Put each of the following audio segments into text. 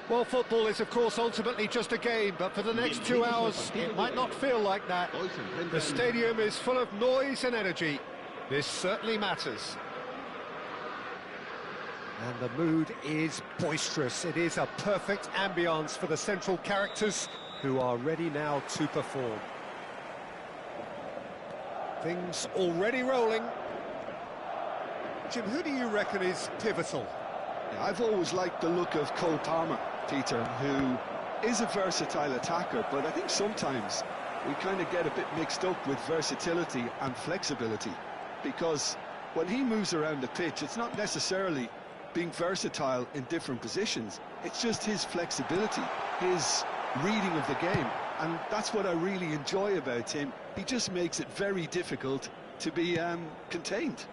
Well, football is, of course, ultimately just a game, but for the next 2 hours, it might not feel like that. The stadium is full of noise and energy. This certainly matters. And the mood is boisterous. It is a perfect ambience for the central characters who are ready now to perform. Things already rolling. Jim, who do you reckon is pivotal? Yeah, I've always liked the look of Cole Palmer, Peter, who is a versatile attacker, but I think sometimes we kind of get a bit mixed up with versatility and flexibility, because when he moves around the pitch, it's not necessarily being versatile in different positions, it's just his flexibility, his reading of the game, and that's what I really enjoy about him. He just makes it very difficult to be contained.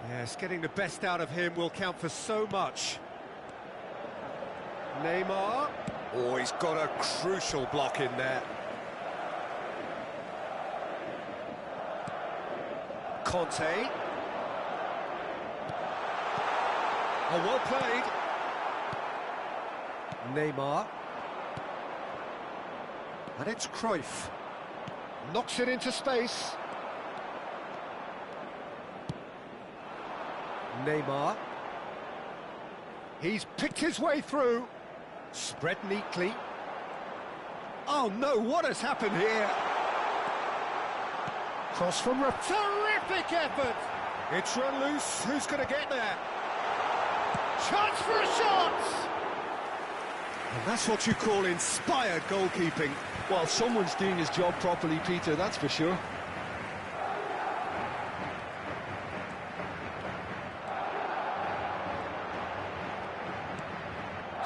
Yes, getting the best out of him will count for so much. Neymar. Oh, he's got a crucial block in there. Conte. Oh, well played. Neymar. And it's Cruyff. Knocks it into space. Neymar. He's picked his way through. Spread neatly. Oh no, what has happened here? Cross from terrific effort. It's run loose. Who's going to get there? Chance for a shot! And that's what you call inspired goalkeeping. Well, someone's doing his job properly, Peter, that's for sure.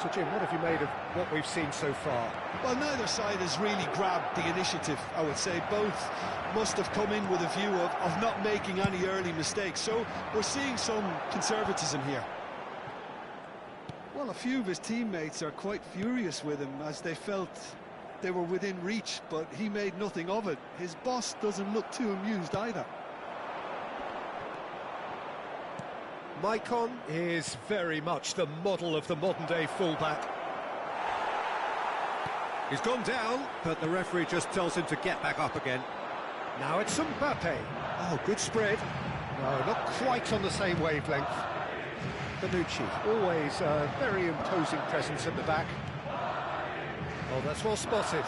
So, Jim, what have you made of what we've seen so far? Well, neither side has really grabbed the initiative, I would say. Both must have come in with a view of not making any early mistakes. So we're seeing some conservatism here. Well, a few of his teammates are quite furious with him as they felt they were within reach, but he made nothing of it. His boss doesn't look too amused either. Maicon is very much the model of the modern-day fullback. He's gone down, but the referee just tells him to get back up again. Now it's Mbappe. Oh, good spread. No, not quite on the same wavelength. Bonucci, always a very imposing presence at the back. Oh, that's well spotted.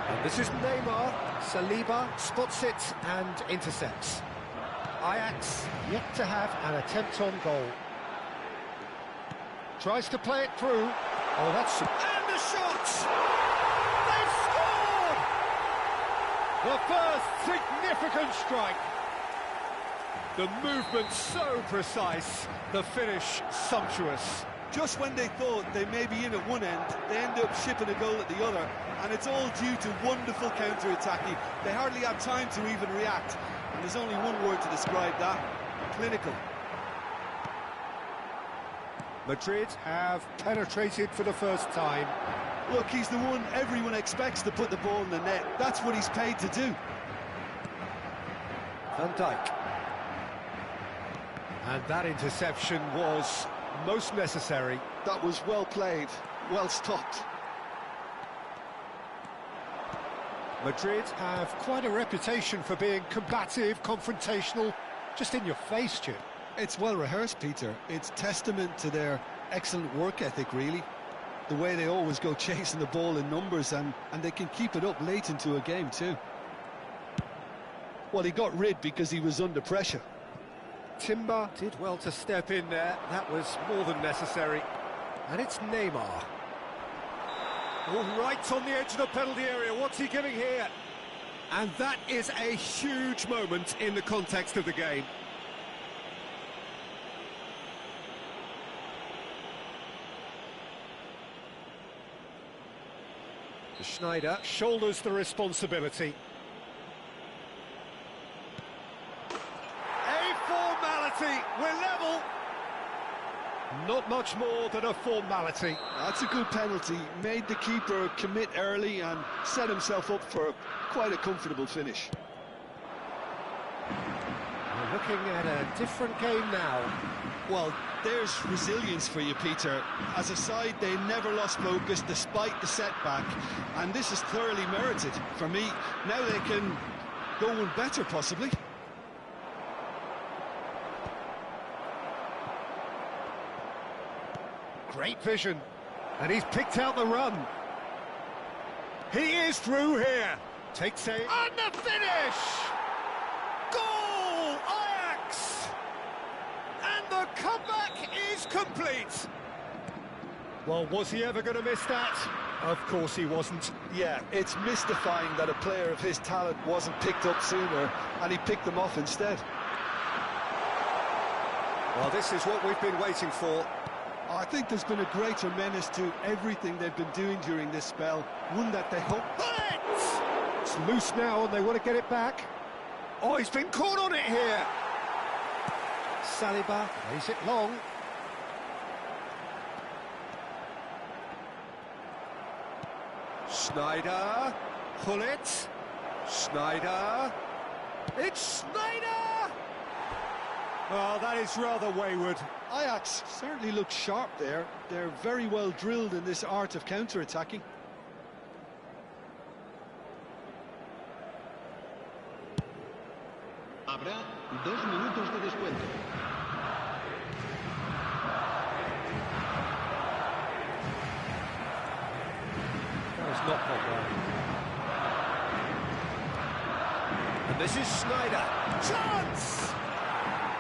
And this is Neymar. Saliba spots it and intercepts. Ajax yet to have an attempt on goal. Tries to play it through. Oh, that's... And the shot! They've scored! The first significant strike. The movement so precise, the finish sumptuous. Just when they thought they may be in at one end, they end up shipping a goal at the other, and it's all due to wonderful counter-attacking. They hardly have time to even react, and there's only one word to describe that: clinical. Madrid have penetrated for the first time. Look, he's the one everyone expects to put the ball in the net. That's what he's paid to do. Van Dijk. And that interception was most necessary. That was well played, well stopped. Madrid have quite a reputation for being combative, confrontational, just in your face, Jim. It's well rehearsed, Peter. It's testament to their excellent work ethic, really. The way they always go chasing the ball in numbers, and they can keep it up late into a game too. Well, he got rid because he was under pressure. Timber did well to step in there. That was more than necessary. And it's Neymar. Oh, right on the edge of the penalty area. What's he giving here? And that is a huge moment in the context of the game. Schneider shoulders the responsibility. We're level. Not much more than a formality. That's a good penalty. Made the keeper commit early and set himself up for quite a comfortable finish. Well, looking at a different game now. Well, there's resilience for you, Peter. As a side, they never lost focus despite the setback, and this is thoroughly merited. For me, now they can go one better, possibly. Great vision, and he's picked out the run. He is through here. Takes a... And the finish! Goal, Ajax! And the comeback is complete. Well, was he ever going to miss that? Of course he wasn't. Yeah, it's mystifying that a player of his talent wasn't picked up sooner, and he picked them off instead. Well, this is what we've been waiting for. I think there's been a greater menace to everything they've been doing during this spell, one that they hope... It's loose now and they want to get it back. Oh, he's been caught on it here. Saliba lays it long. Sneijder, pull it. Sneijder. It's Sneijder! Oh, that is rather wayward. Ajax certainly look sharp there. They're very well drilled in this art of counter-attacking. Habrá 2 minutos de descuento. That was not well. And this is Sneijder. Chance!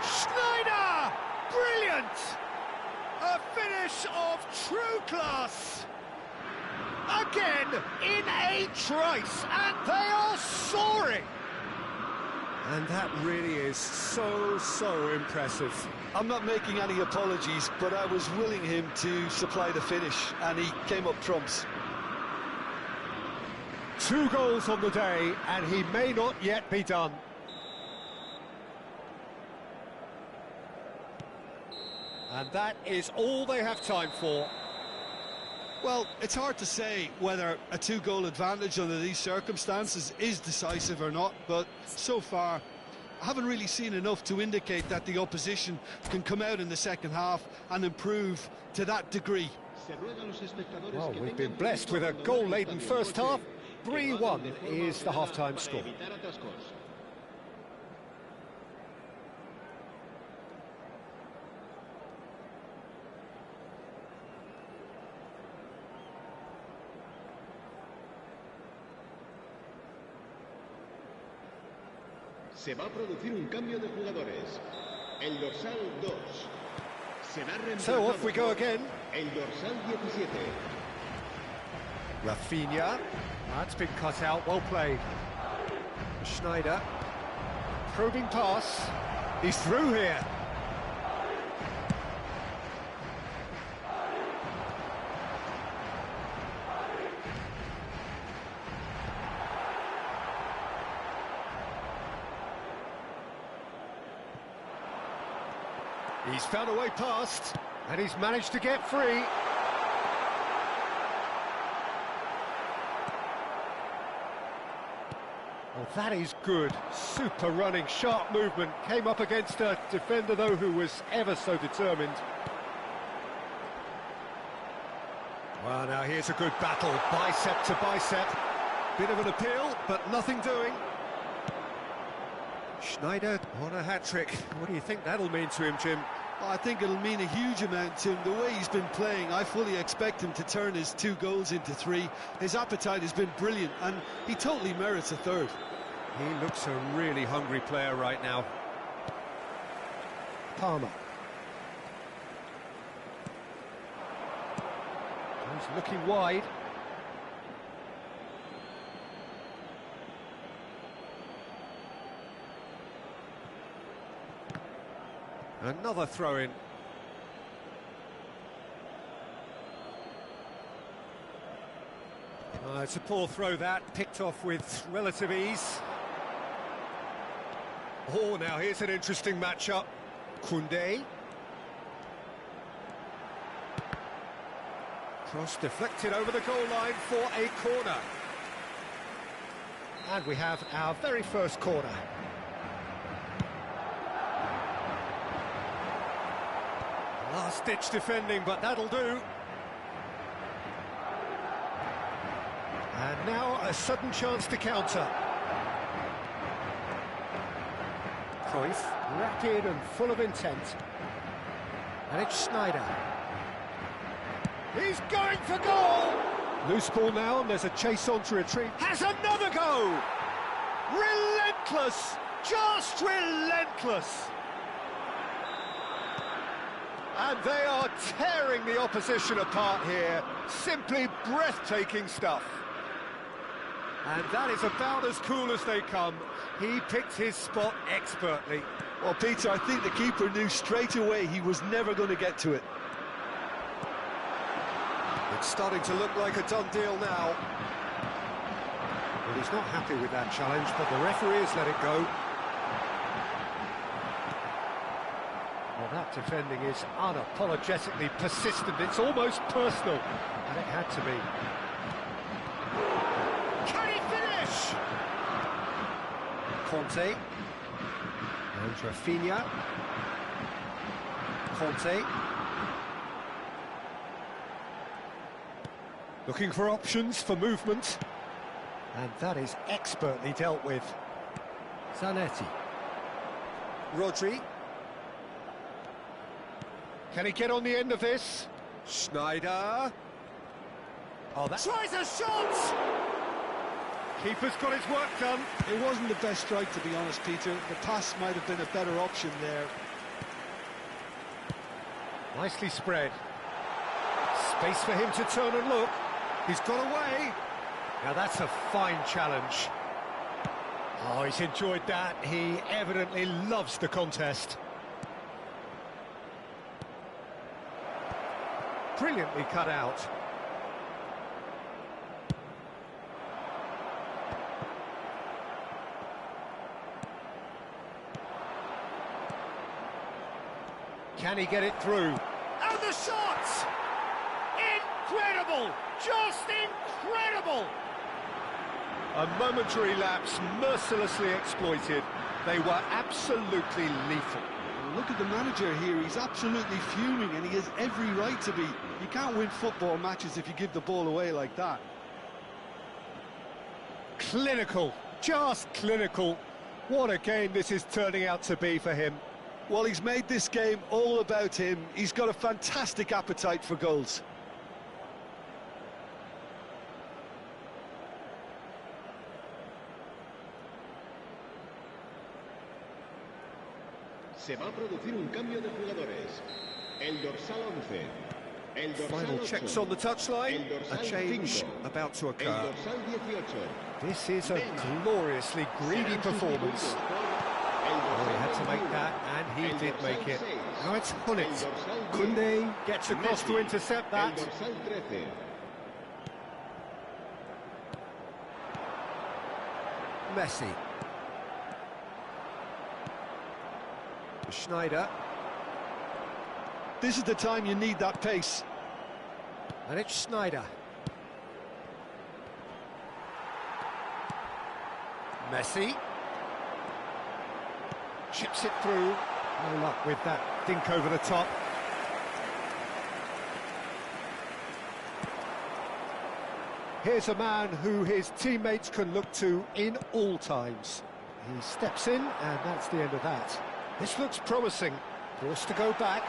Sneijder! Brilliant! A finish of true class. Again in a trice, and they are soaring. And that really is so impressive. I'm not making any apologies, but I was willing him to supply the finish, and he came up trumps. 2 goals on the day, and he may not yet be done. And that is all they have time for. Well, it's hard to say whether a 2-goal advantage under these circumstances is decisive or not, but so far I haven't really seen enough to indicate that the opposition can come out in the second half and improve to that degree. Well, we've been blessed with a goal-laden first half. 3-1 is the half-time score. Se va a producir un cambio de jugadores. El dorsal 2 será reemplazado. So off we go again. El dorsal 17. Rafinha. That's been cut out, well played. Sneijder. Probing pass. He's through here. He's found a way past, and he's managed to get free. Well, that is good. Super running, sharp movement. Came up against a defender, though, who was ever so determined. Well, now here's a good battle, bicep to bicep. Bit of an appeal, but nothing doing. Sneijder on a hat-trick. What do you think that'll mean to him, Jim? I think it'll mean a huge amount to him. The way he's been playing, I fully expect him to turn his 2 goals into 3. His appetite has been brilliant, and he totally merits a third. He looks a really hungry player right now. Palmer. He's looking wide. Another throw-in. It's a poor throw that, picked off with relative ease. Oh, now here's an interesting matchup. Koundé. Cross deflected over the goal line for a corner. And we have our very first corner. Last-ditch defending, but that'll do. And now a sudden chance to counter. Cruyff, rapid and full of intent. And it's Schneider. He's going for goal! Loose ball now, and there's a chase on to retrieve. Has another go! Relentless! Just relentless! And they are tearing the opposition apart here. Simply breathtaking stuff. And that is about as cool as they come. He picked his spot expertly. Well, Peter, I think the keeper knew straight away he was never going to get to it. It's starting to look like a done deal now. Well, he's not happy with that challenge, but the referee has let it go. Well, that defending is unapologetically persistent. It's almost personal, and it had to be. Can he finish? Conte. And Rafinha. Conte. Looking for options for movement. And that is expertly dealt with. Zanetti. Rodri. Can he get on the end of this? Schneider. Oh, that tries a shot! Keeper's got his work done. It wasn't the best strike, to be honest, Peter. The pass might have been a better option there. Nicely spread. Space for him to turn and look. He's got away. Now that's a fine challenge. Oh, he's enjoyed that. He evidently loves the contest. Brilliantly cut out. Can he get it through? And the shot! Incredible! Just incredible! A momentary lapse mercilessly exploited. They were absolutely lethal. Look at the manager here, he's absolutely fuming and he has every right to be. You can't win football matches if you give the ball away like that. Clinical, just clinical. What a game this is turning out to be for him. Well, he's made this game all about him. He's got a fantastic appetite for goals. Se va a producir un cambio de jugadores. El dorsal 11. El dorsal Final 8. checks on the touchline. A change 5. about to El occur. dorsal 18. This is a gloriously greedy performance. Oh, he had to make that, and he did make it. Now it's Hunnit. Koundé gets across to intercept El that. dorsal 13. Messi. Schneider. This is the time you need that pace. And it's Schneider. Messi. Chips it through. No luck with that dink over the top. Here's a man who his teammates can look to in all times. He steps in, and that's the end of that. This looks promising. Forced to go back.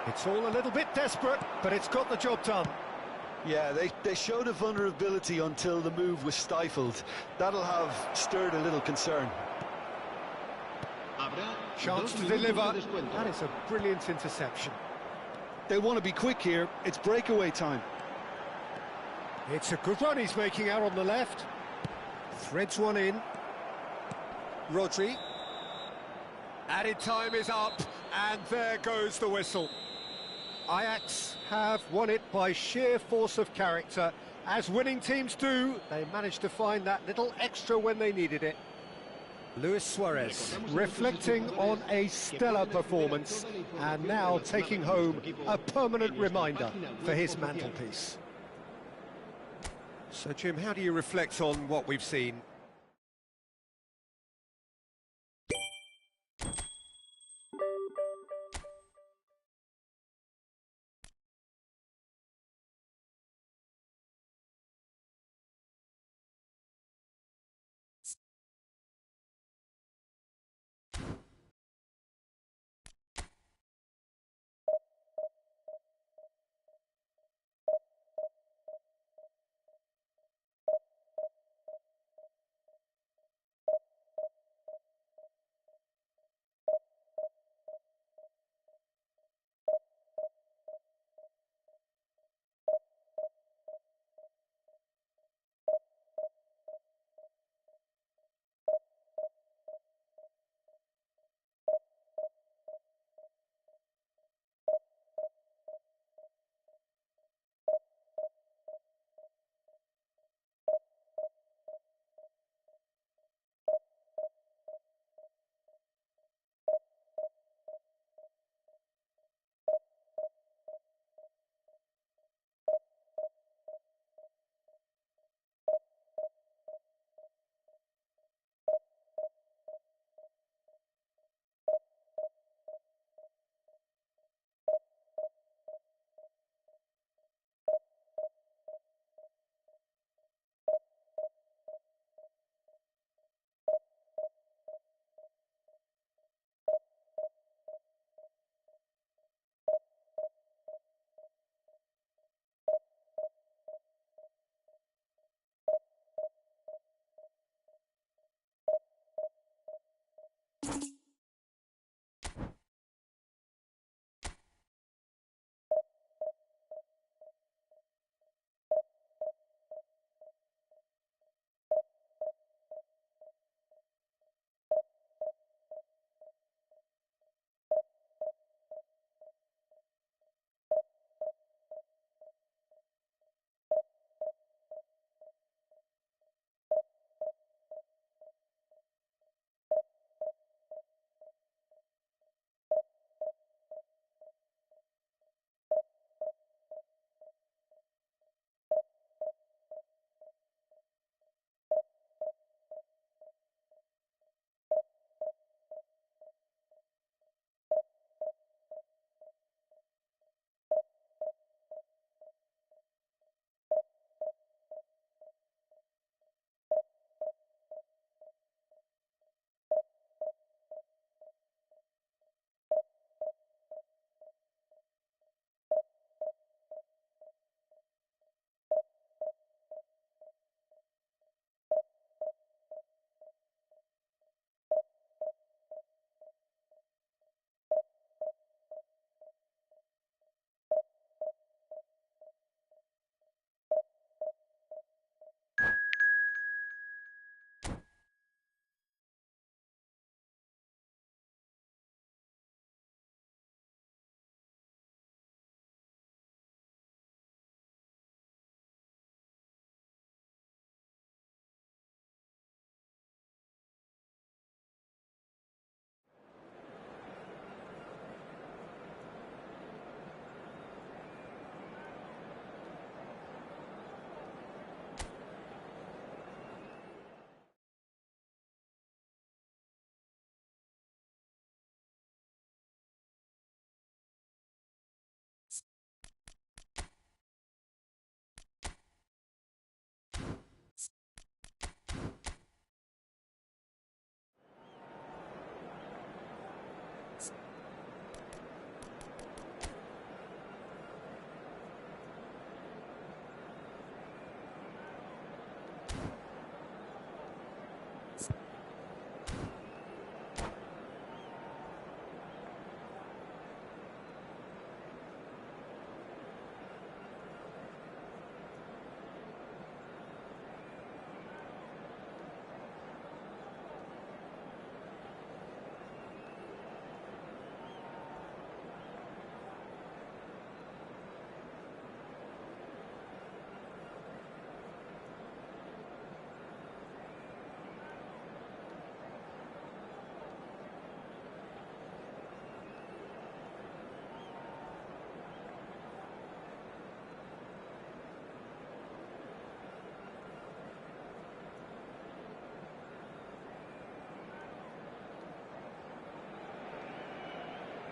It's all a little bit desperate, but it's got the job done. Yeah, they showed a vulnerability until the move was stifled. That'll have stirred a little concern. Chance to deliver. That is a brilliant interception. They want to be quick here. It's breakaway time. It's a good run he's making out on the left. Threads one in. Rodri. Added time is up, and there goes the whistle. Ajax have won it by sheer force of character. As winning teams do, they managed to find that little extra when they needed it. Luis Suarez reflecting on a stellar performance, and now taking home a permanent reminder for his mantelpiece. So, Jim, how do you reflect on what we've seen?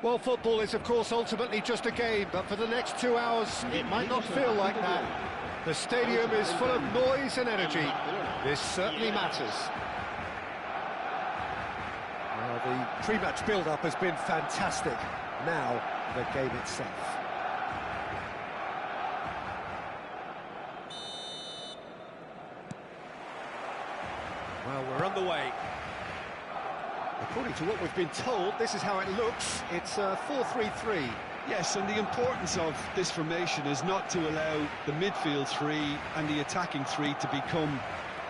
Well, football is, of course, ultimately just a game, but for the next 2 hours, it might not feel like that. The stadium is full of noise and energy. This certainly matters. Well, the pre-match build-up has been fantastic. Now, the game itself. Well, we're underway. According to what we've been told, this is how it looks. It's a 4-3-3. Yes, and the importance of this formation is not to allow the midfield three and the attacking three to become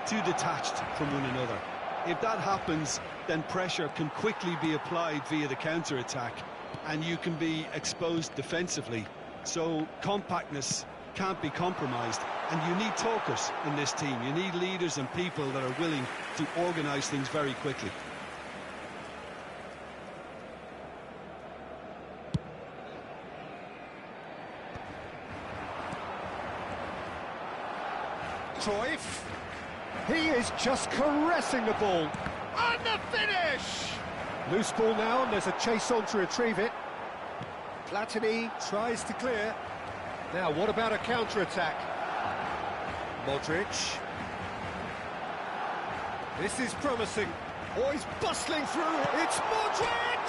too detached from one another. If that happens, then pressure can quickly be applied via the counter-attack, and you can be exposed defensively. So compactness can't be compromised, and you need talkers in this team. You need leaders and people that are willing to organise things very quickly. Cruyff. He is just caressing the ball. And the finish! Loose ball now, and there's a chase on to retrieve it. Platini tries to clear. Now, what about a counter-attack? Modric. This is promising. Oh, he's bustling through. It's Modric!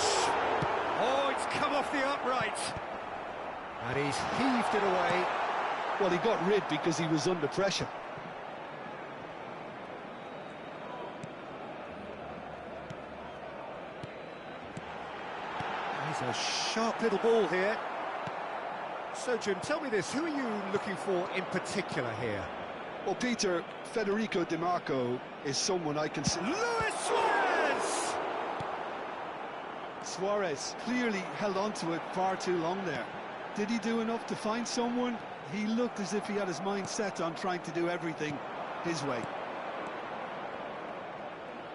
Oh, it's come off the upright. And he's heaved it away. Well, he got rid because he was under pressure. He's a sharp little ball here. So, Jim, tell me this, who are you looking for in particular here? Well, Peter, Federico Di Marco is someone I can see. Luis Suarez! Suarez clearly held on to it far too long there. Did he do enough to find someone? He looked as if he had his mind set on trying to do everything his way.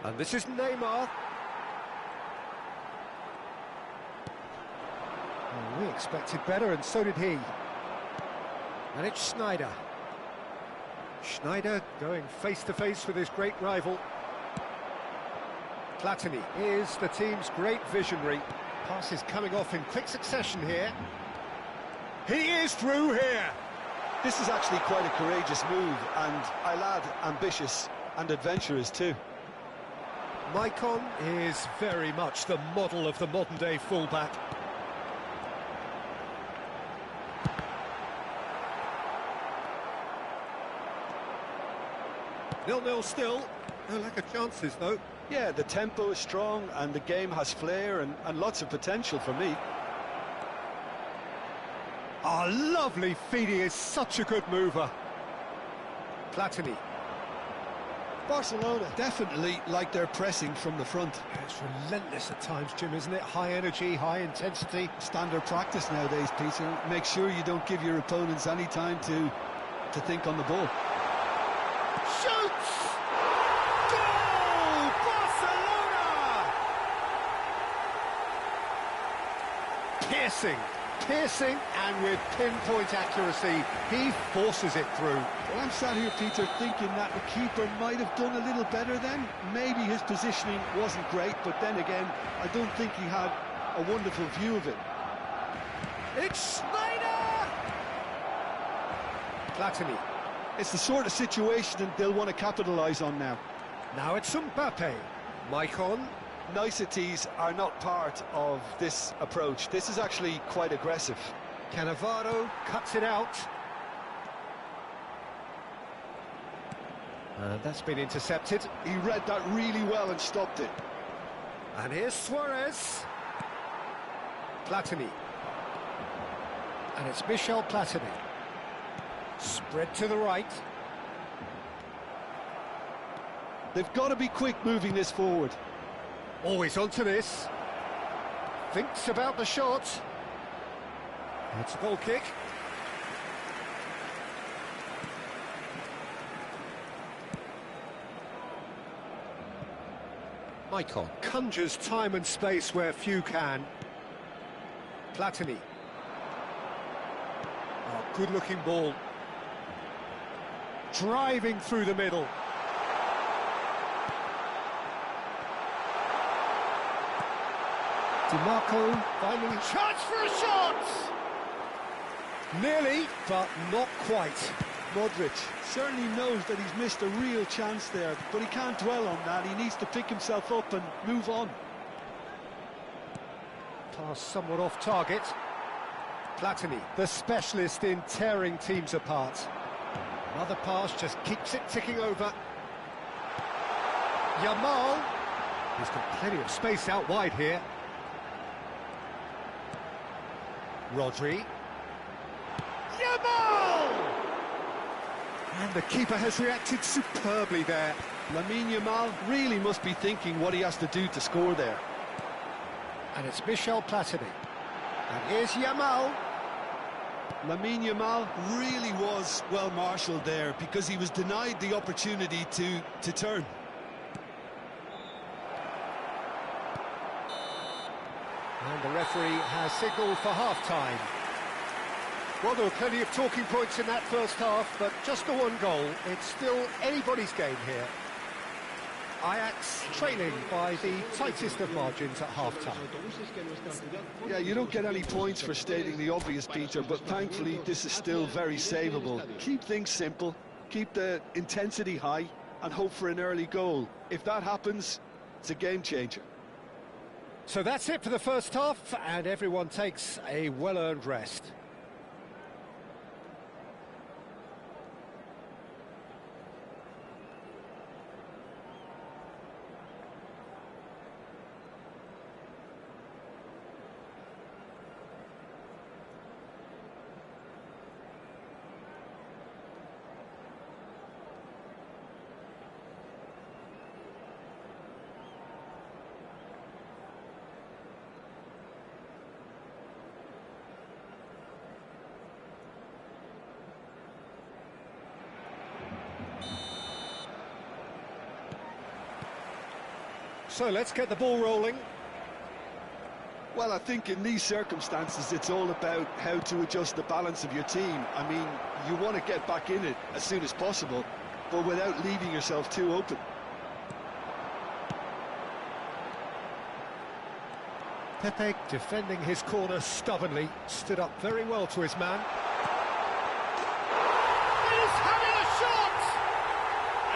And this is Neymar. Well, we expected better, and so did he. And it's Schneider. Schneider going face-to-face with his great rival. Platini is the team's great visionary. Passes coming off in quick succession here. He is through here. This is actually quite a courageous move, and I'll add ambitious and adventurous too. Maicon is very much the model of the modern-day fullback. Nil-nil still. No lack of chances, though. Yeah, the tempo is strong, and the game has flair and lots of potential for me. Oh, lovely feed. He is such a good mover. Platini. Barcelona definitely like their pressing from the front. It's relentless at times, Jim, isn't it? High energy, high intensity. Standard practice nowadays, Peter. Make sure you don't give your opponents any time to think on the ball. Shoots! Goal! Barcelona! Piercing, and with pinpoint accuracy, he forces it through. Well, I'm sat here, Peter, thinking that the keeper might have done a little better then. Maybe his positioning wasn't great, but then again, I don't think he had a wonderful view of it. It's Schneider! Platini. It's the sort of situation that they'll want to capitalise on now. Now it's Mbappe. Maicon. Niceties are not part of this approach. This is actually quite aggressive. Cannavaro cuts it out. And that's been intercepted. He read that really well and stopped it. And here's Suarez. Platini. And it's Michel Platini. Spread to the right. They've got to be quick moving this forward. Always onto this. Thinks about the shot. It's a goal kick. Maicon conjures time and space where few can. Platini. Oh, good-looking ball. Driving through the middle. DiMarco finally... Chance for a shot! Nearly, but not quite. Modric certainly knows that he's missed a real chance there, but he can't dwell on that. He needs to pick himself up and move on. Pass somewhat off target. Platini, the specialist in tearing teams apart. Another pass just keeps it ticking over. Yamal. He's got plenty of space out wide here. Rodri. Yamal! And the keeper has reacted superbly there. Lamine Yamal really must be thinking what he has to do to score there. And it's Michel Platini. And here's Yamal. Lamine Yamal really was well marshalled there because he was denied the opportunity to turn. And the referee has signalled for half-time. Well, there were plenty of talking points in that first half, but just the one goal. It's still anybody's game here. Ajax trailing by the tightest of margins at half-time. Yeah, you don't get any points for stating the obvious, Peter, but thankfully this is still very savable. Keep things simple, keep the intensity high, and hope for an early goal. If that happens, it's a game-changer. So that's it for the first half, and everyone takes a well-earned rest. So let's get the ball rolling. Well, I think in these circumstances, it's all about how to adjust the balance of your team. I mean, you want to get back in it as soon as possible, but without leaving yourself too open. Pepe, defending his corner stubbornly, stood up very well to his man. He's having a shot!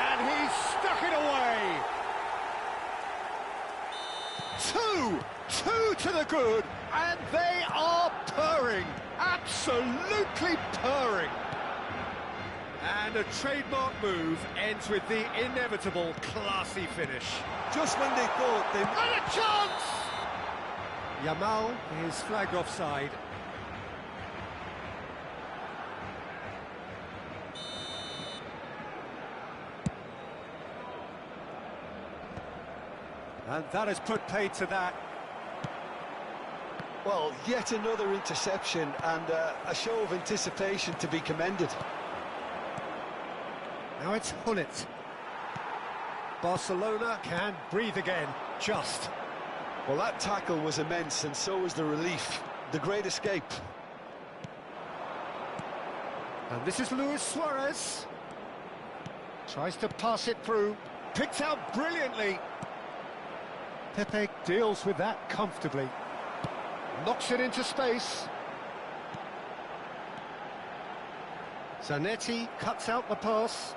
And he's stuck it away! Two to the good, and they are purring, absolutely purring. And a trademark move ends with the inevitable classy finish. Just when they thought they... And a chance! Yamal is flagged offside. And that has put paid to that. Well, yet another interception and a show of anticipation to be commended. Now it's Hullet. Barcelona can breathe again, just. Well, that tackle was immense, and so was the relief. The great escape. And this is Luis Suarez. Tries to pass it through. Picked out brilliantly. Pepe deals with that comfortably. Knocks it into space. Zanetti cuts out the pass.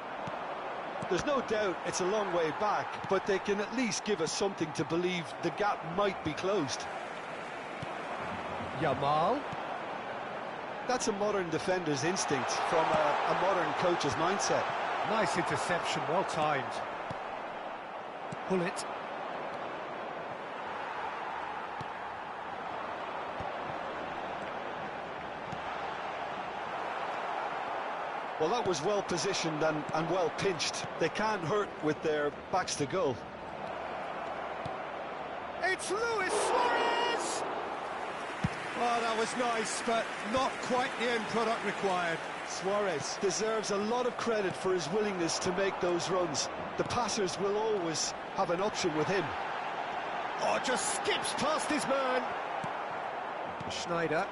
There's no doubt it's a long way back, but they can at least give us something to believe the gap might be closed. Yamal. That's a modern defender's instinct from a modern coach's mindset. Nice interception, well timed. Hullet. Well, that was well positioned and well pinched. They can't hurt with their backs to goal. It's Luis Suarez! Oh, that was nice, but not quite the end product required. Suarez deserves a lot of credit for his willingness to make those runs. The passers will always have an option with him. Oh, just skips past his man. Schneider.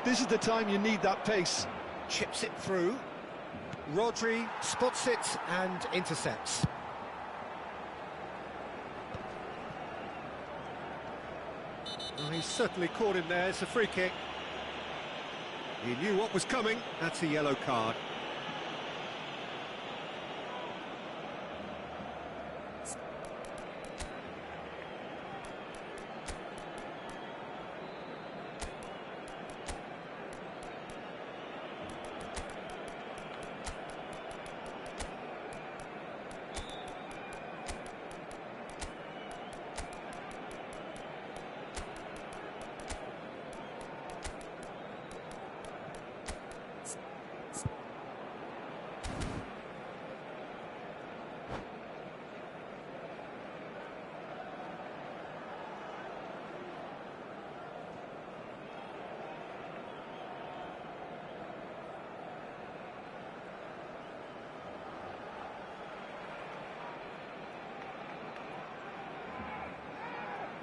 This is the time you need that pace. Chips it through. Rodri spots it and intercepts. Oh, he's certainly caught him there. It's a free kick. He knew what was coming. That's a yellow card.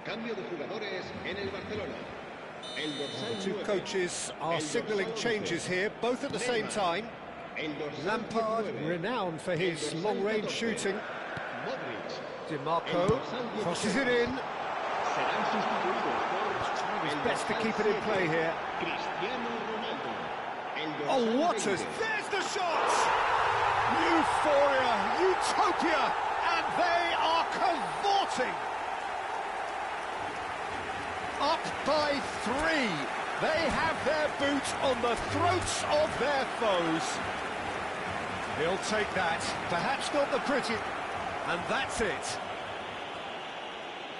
Cambio de jugadores en el Barcelona. El dorsal The two 9. coaches are signalling changes here, both at the same time. El dorsal Lampard, 19. renowned for his El dorsal long-range 14. shooting. Modric. El DiMarco dorsal 17. crosses it in. Serán sustituidos por Trying his el best to dorsal keep it in 7, play here. Cristiano Ronaldo. El Oh, dorsal what 20. there's the shot! Euphoria, utopia, and they are cavorting! Up by 3. They have their boot on the throats of their foes. He'll take that. Perhaps not the pretty. And that's it.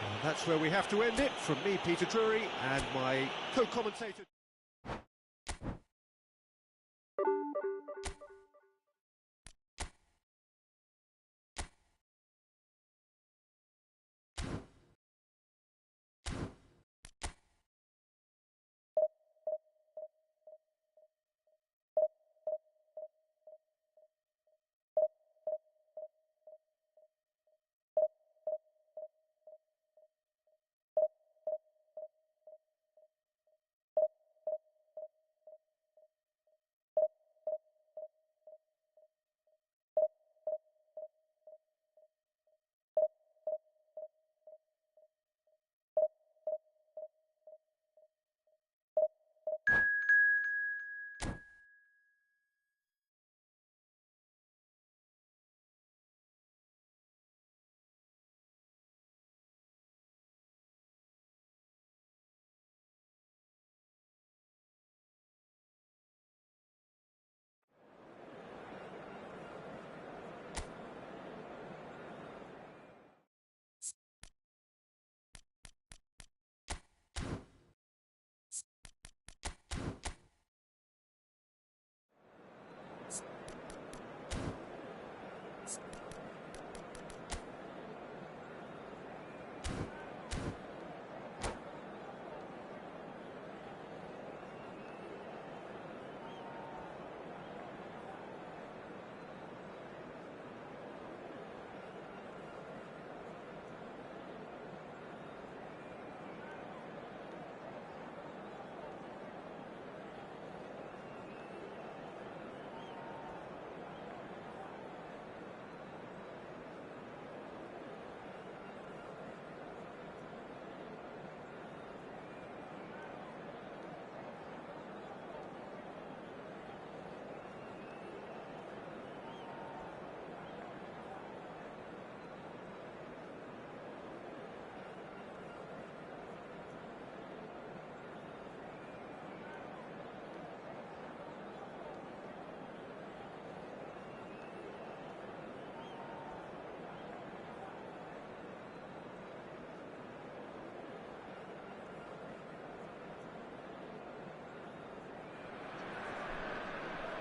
Well, that's where we have to end it. From me, Peter Drury, and my co-commentator.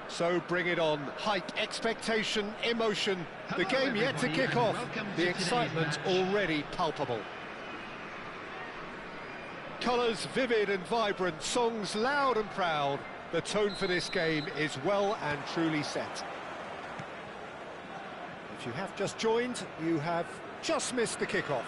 So bring it on. Hype, expectation, emotion. The game yet to kick off. The excitement already palpable. Colours vivid and vibrant, songs loud and proud. The tone for this game is well and truly set. If you have just joined, you have just missed the kickoff.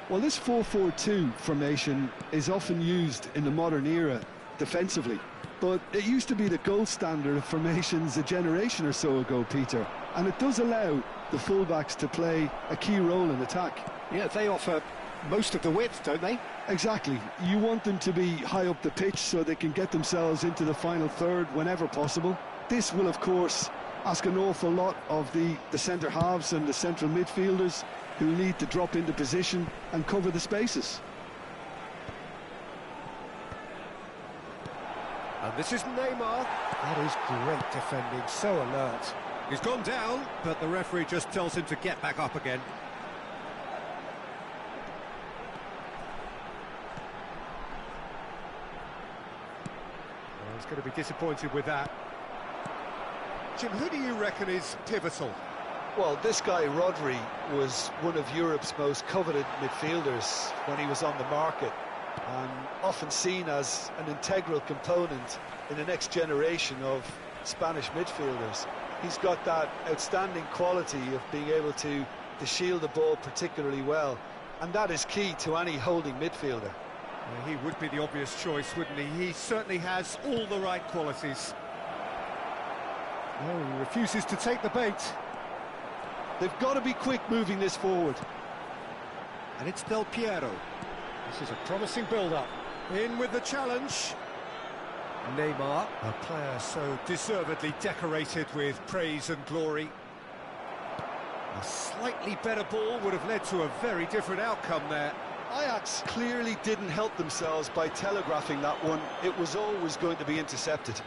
Well, this 4-4-2 formation is often used in the modern era defensively, but it used to be the gold standard of formations a generation or so ago, Peter, and it does allow the fullbacks to play a key role in attack. Yeah, they offer most of the width, don't they? Exactly. You want them to be high up the pitch so they can get themselves into the final third whenever possible. This will, of course, ask an awful lot of the centre halves and the central midfielders, who need to drop into position and cover the spaces. And this is Neymar. That is great defending, so alert. He's gone down, but the referee just tells him to get back up again. Well, he's going to be disappointed with that. Jim, who do you reckon is pivotal? Well, this guy, Rodri, was one of Europe's most coveted midfielders when he was on the market, and often seen as an integral component in the next generation of Spanish midfielders. He's got that outstanding quality of being able to shield the ball particularly well, and that is key to any holding midfielder. Yeah, he would be the obvious choice, wouldn't he? He certainly has all the right qualities. No, he refuses to take the bait. They've got to be quick moving this forward. And it's Del Piero. This is a promising build-up. In with the challenge. Neymar, a player so deservedly decorated with praise and glory. A slightly better ball would have led to a very different outcome there. Ajax clearly didn't help themselves by telegraphing that one. It was always going to be intercepted.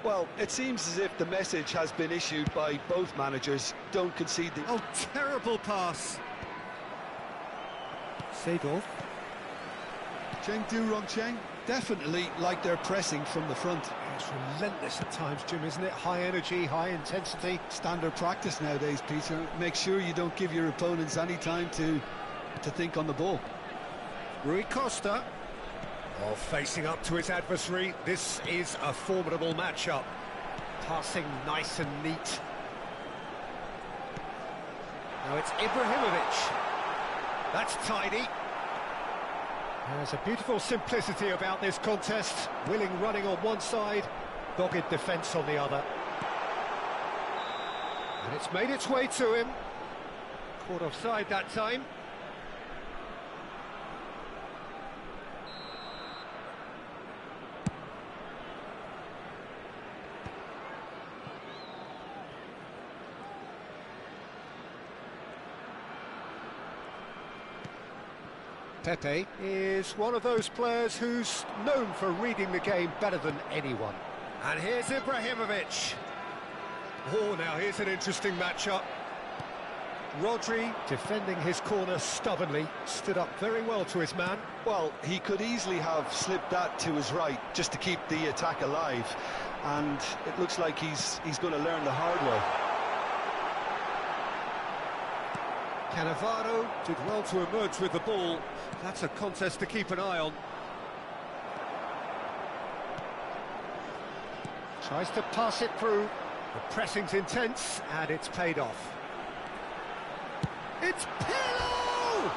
Well, it seems as if the message has been issued by both managers. Don't concede the... Oh, terrible pass. Seedorf. Cheng Rong-Cheng definitely like their pressing from the front. It's relentless at times, Jim, isn't it? High energy, high intensity. Standard practice nowadays, Peter. Make sure you don't give your opponents any time to think on the ball. Rui Costa. Oh, facing up to his adversary. This is a formidable matchup. Passing nice and neat. Now it's Ibrahimovic. That's tidy. There's a beautiful simplicity about this contest. Willing running on one side, dogged defence on the other. And it's made its way to him. Caught offside that time. Pepe is one of those players who's known for reading the game better than anyone. And here's Ibrahimovic. Oh, now here's an interesting matchup. Rodri, defending his corner stubbornly, stood up very well to his man. Well, he could easily have slipped that to his right just to keep the attack alive. And it looks like he's going to learn the hard way. Cannavaro did well to emerge with the ball. That's a contest to keep an eye on. Tries to pass it through. The pressing's intense, and it's paid off. It's Pirlo!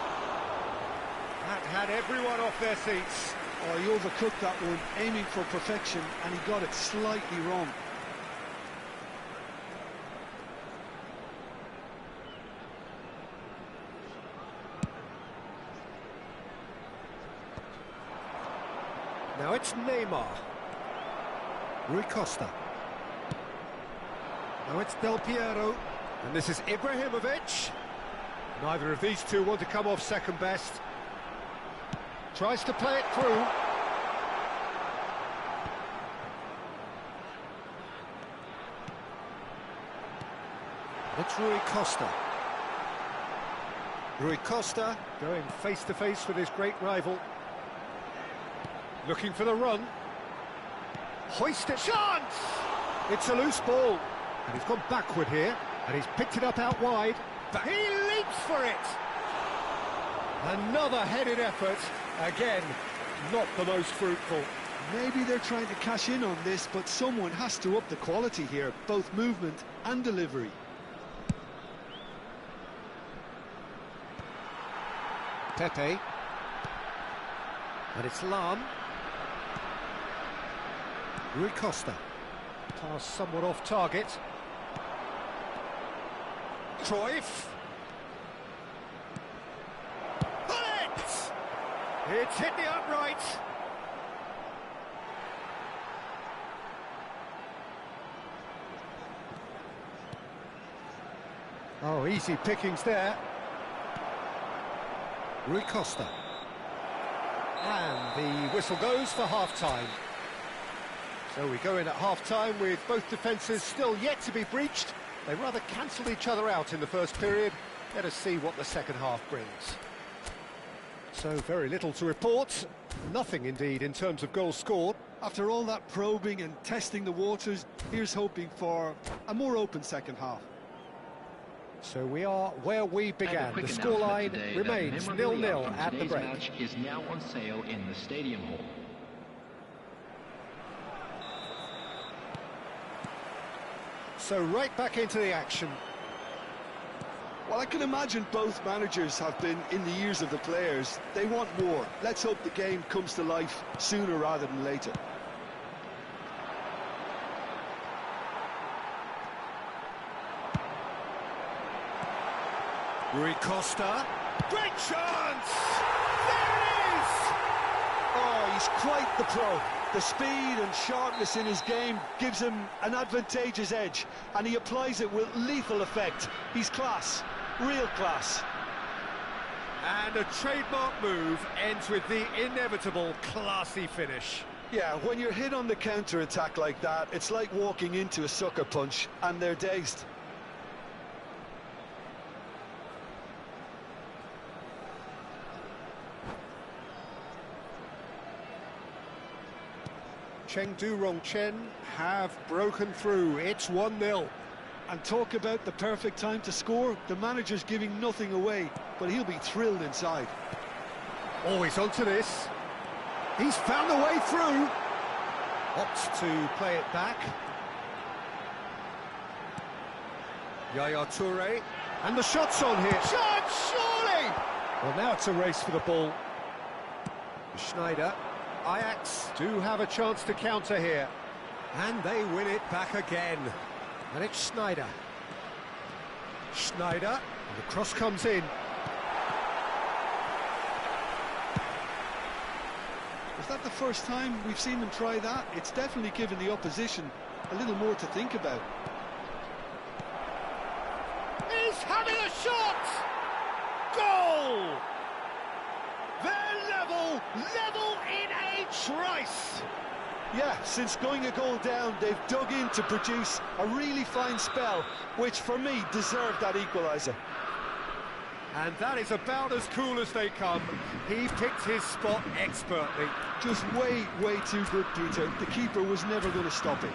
That had everyone off their seats. Oh, he overcooked that one, aiming for perfection, and he got it slightly wrong. Now it's Neymar. Rui Costa. Now it's Del Piero. And this is Ibrahimovic. Neither of these two want to come off second best. Tries to play it through. It's Rui Costa. Rui Costa going face-to-face with his great rival. Looking for the run. Hoisted. Chance! It's a loose ball. And he's gone backward here. And he's picked it up out wide. But he leaps for it! Another headed effort. Again, not the most fruitful. Maybe they're trying to cash in on this, but someone has to up the quality here, both movement and delivery. Pepe. And it's Lam. Rui Costa. Pass somewhat off target. Cruyff. Bullet! It's hit the upright. Oh, easy pickings there. Rui Costa. And the whistle goes for half-time. So we go in at half-time with both defences still yet to be breached. They rather cancelled each other out in the first period. Let us see what the second half brings. So very little to report. Nothing indeed in terms of goals scored. After all that probing and testing the waters, here's hoping for a more open second half. So we are where we began. The scoreline remains 0-0 at the break. Match is now on sale in the stadium hall. So right back into the action. Well, I can imagine both managers have been in the ears of the players. They want more. Let's hope the game comes to life sooner rather than later. Rui Costa. Great chance! There it is! Oh, he's quite the pro. The speed and sharpness in his game gives him an advantageous edge, and he applies it with lethal effect. He's class, real class. And a trademark move ends with the inevitable classy finish. Yeah, when you're hit on the counter-attack like that, it's like walking into a sucker punch, and they're dazed. Chengdu Rongchen have broken through. It's 1-0. And talk about the perfect time to score. The manager's giving nothing away, but he'll be thrilled inside. Always onto this. He's found a way through. Opts to play it back. Yaya Toure. And the shot's on here. Shot, surely! Well, now it's a race for the ball. Schneider. Ajax do have a chance to counter here. And they win it back again. And it's Schneider. Schneider. And the cross comes in. Is that the first time we've seen them try that? It's definitely given the opposition a little more to think about. He's having a shot! Goal! They're level in a trice! Yeah, since going a goal down, they've dug in to produce a really fine spell, which for me deserved that equaliser. And that is about as cool as they come. He picked his spot expertly. Just way too good, Peter. The keeper was never going to stop it.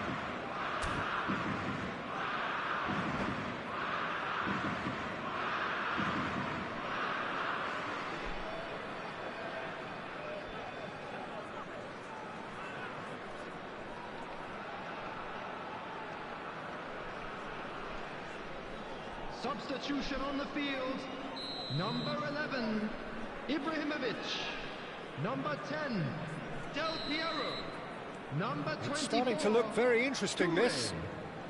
Substitution on the field. Number 11, Ibrahimovic. Number 10, Del Piero. Number 24. It's starting to look very interesting, this.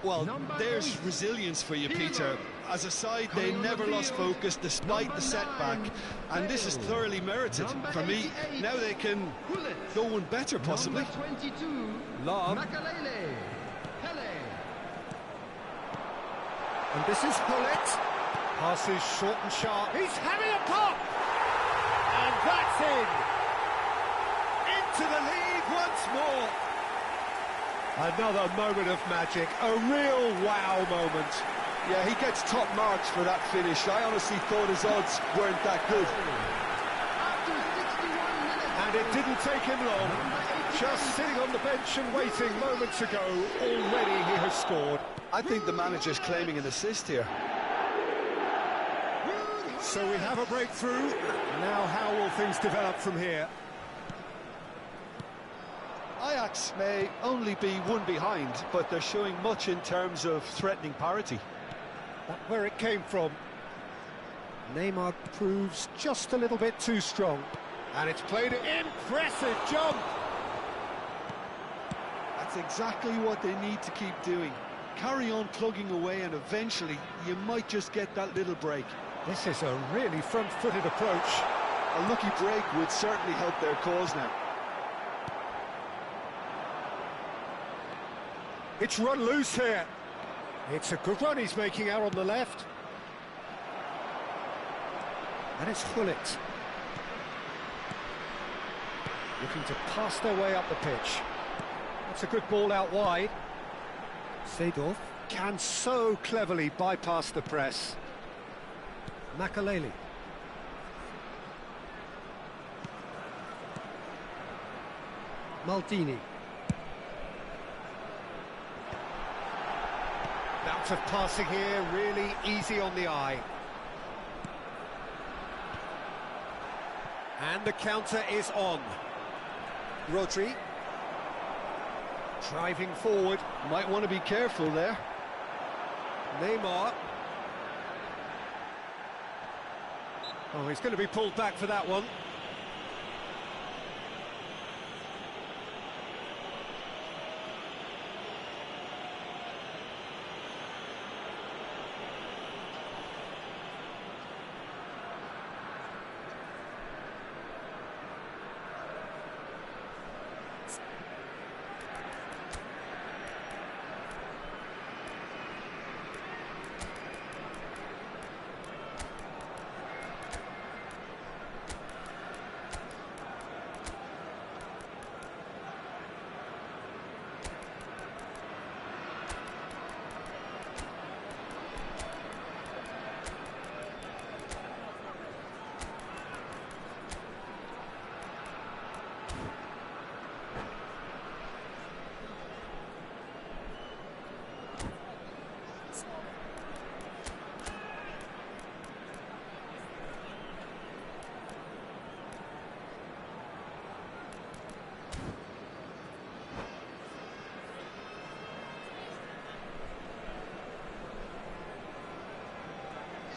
Well, there's resilience for you, Peter. As a side, they never lost focus despite the setback, and this is thoroughly merited. For me, now they can go one better, possibly. Number 22, Lob. Makalele. Pele. And this is Hullet. Passes short and sharp. He's having a pop! And that's in! Into the lead once more. Another moment of magic. A real wow moment. Yeah, he gets top marks for that finish. I honestly thought his odds weren't that good. After 61 minutes. And it didn't take him long. Just sitting on the bench and waiting moments ago. Already he has scored. I think the manager's claiming an assist here. So we have a breakthrough. Now how will things develop from here? Ajax may only be one behind, but they're showing much in terms of threatening parity. That's where it came from. Neymar proves just a little bit too strong. And it's played an impressive jump. That's exactly what they need to keep doing. carry on plugging away, and eventually you might just get that little break. This is a really front-footed approach. A lucky break would certainly help their cause now. It's run loose here. It's a good run he's making out on the left. And it's Hullet. Looking to pass their way up the pitch. That's a good ball out wide. Seedorf can so cleverly bypass the press. Makaleli. Maldini. Bout of passing here, really easy on the eye. And the counter is on. Rodri. Driving forward. Might want to be careful there. Neymar. Oh, he's going to be pulled back for that one.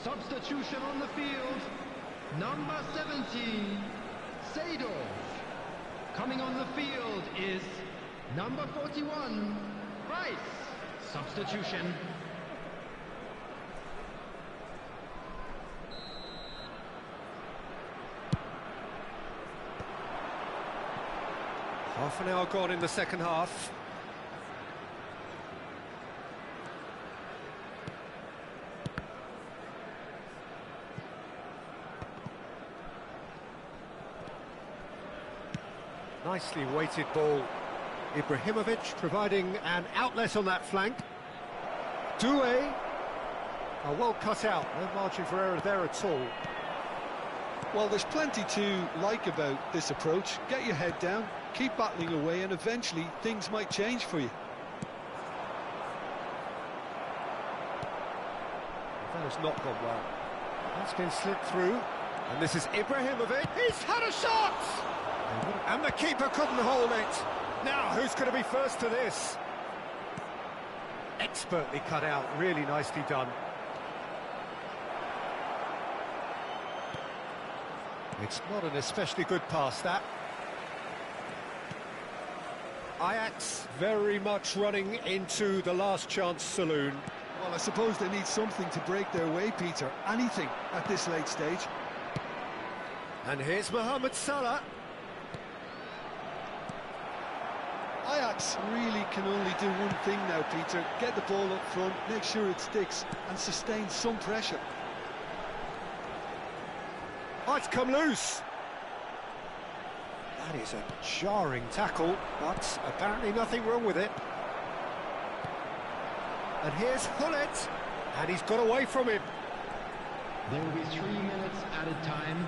Substitution on the field, number 17, Seedorf. Coming on the field is number 41, Rice. Substitution. Half an hour gone in the second half. Nicely weighted ball. Ibrahimovic providing an outlet on that flank. Doué. Oh, well cut out. No margin for error there at all. Well, there's plenty to like about this approach. Get your head down, keep battling away, and eventually things might change for you. That has not gone well. That's been slipped through. And this is Ibrahimovic. He's had a shot! And the keeper couldn't hold it. Now, who's going to be first to this? Expertly cut out, really nicely done. It's not an especially good pass, that. Ajax very much running into the last chance saloon. Well, I suppose they need something to break their way, Peter. Anything at this late stage. And here's Mohamed Salah. Ajax really can only do one thing now, Peter. Get the ball up front, make sure it sticks, and sustain some pressure. Oh, it's come loose. That is a jarring tackle, but apparently nothing wrong with it. And here's Hullet, and he's got away from him. There will be 3 minutes added time.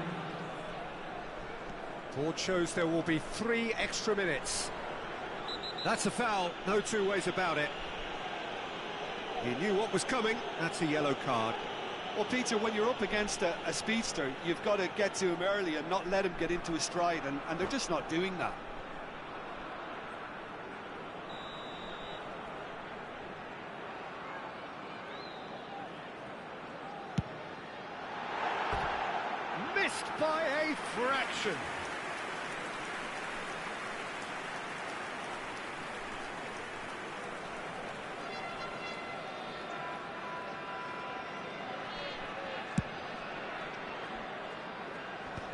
Board shows there will be 3 extra minutes. That's a foul, no two ways about it. He knew what was coming, that's a yellow card. Well, Peter, when you're up against a speedster, you've got to get to him early and not let him get into his stride, and they're just not doing that. Missed by a fraction.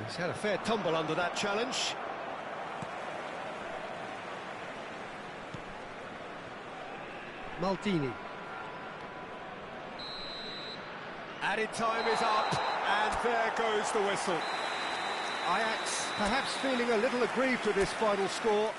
He's had a fair tumble under that challenge. Maldini. Added time is up, and there goes the whistle. Ajax perhaps feeling a little aggrieved with this final score.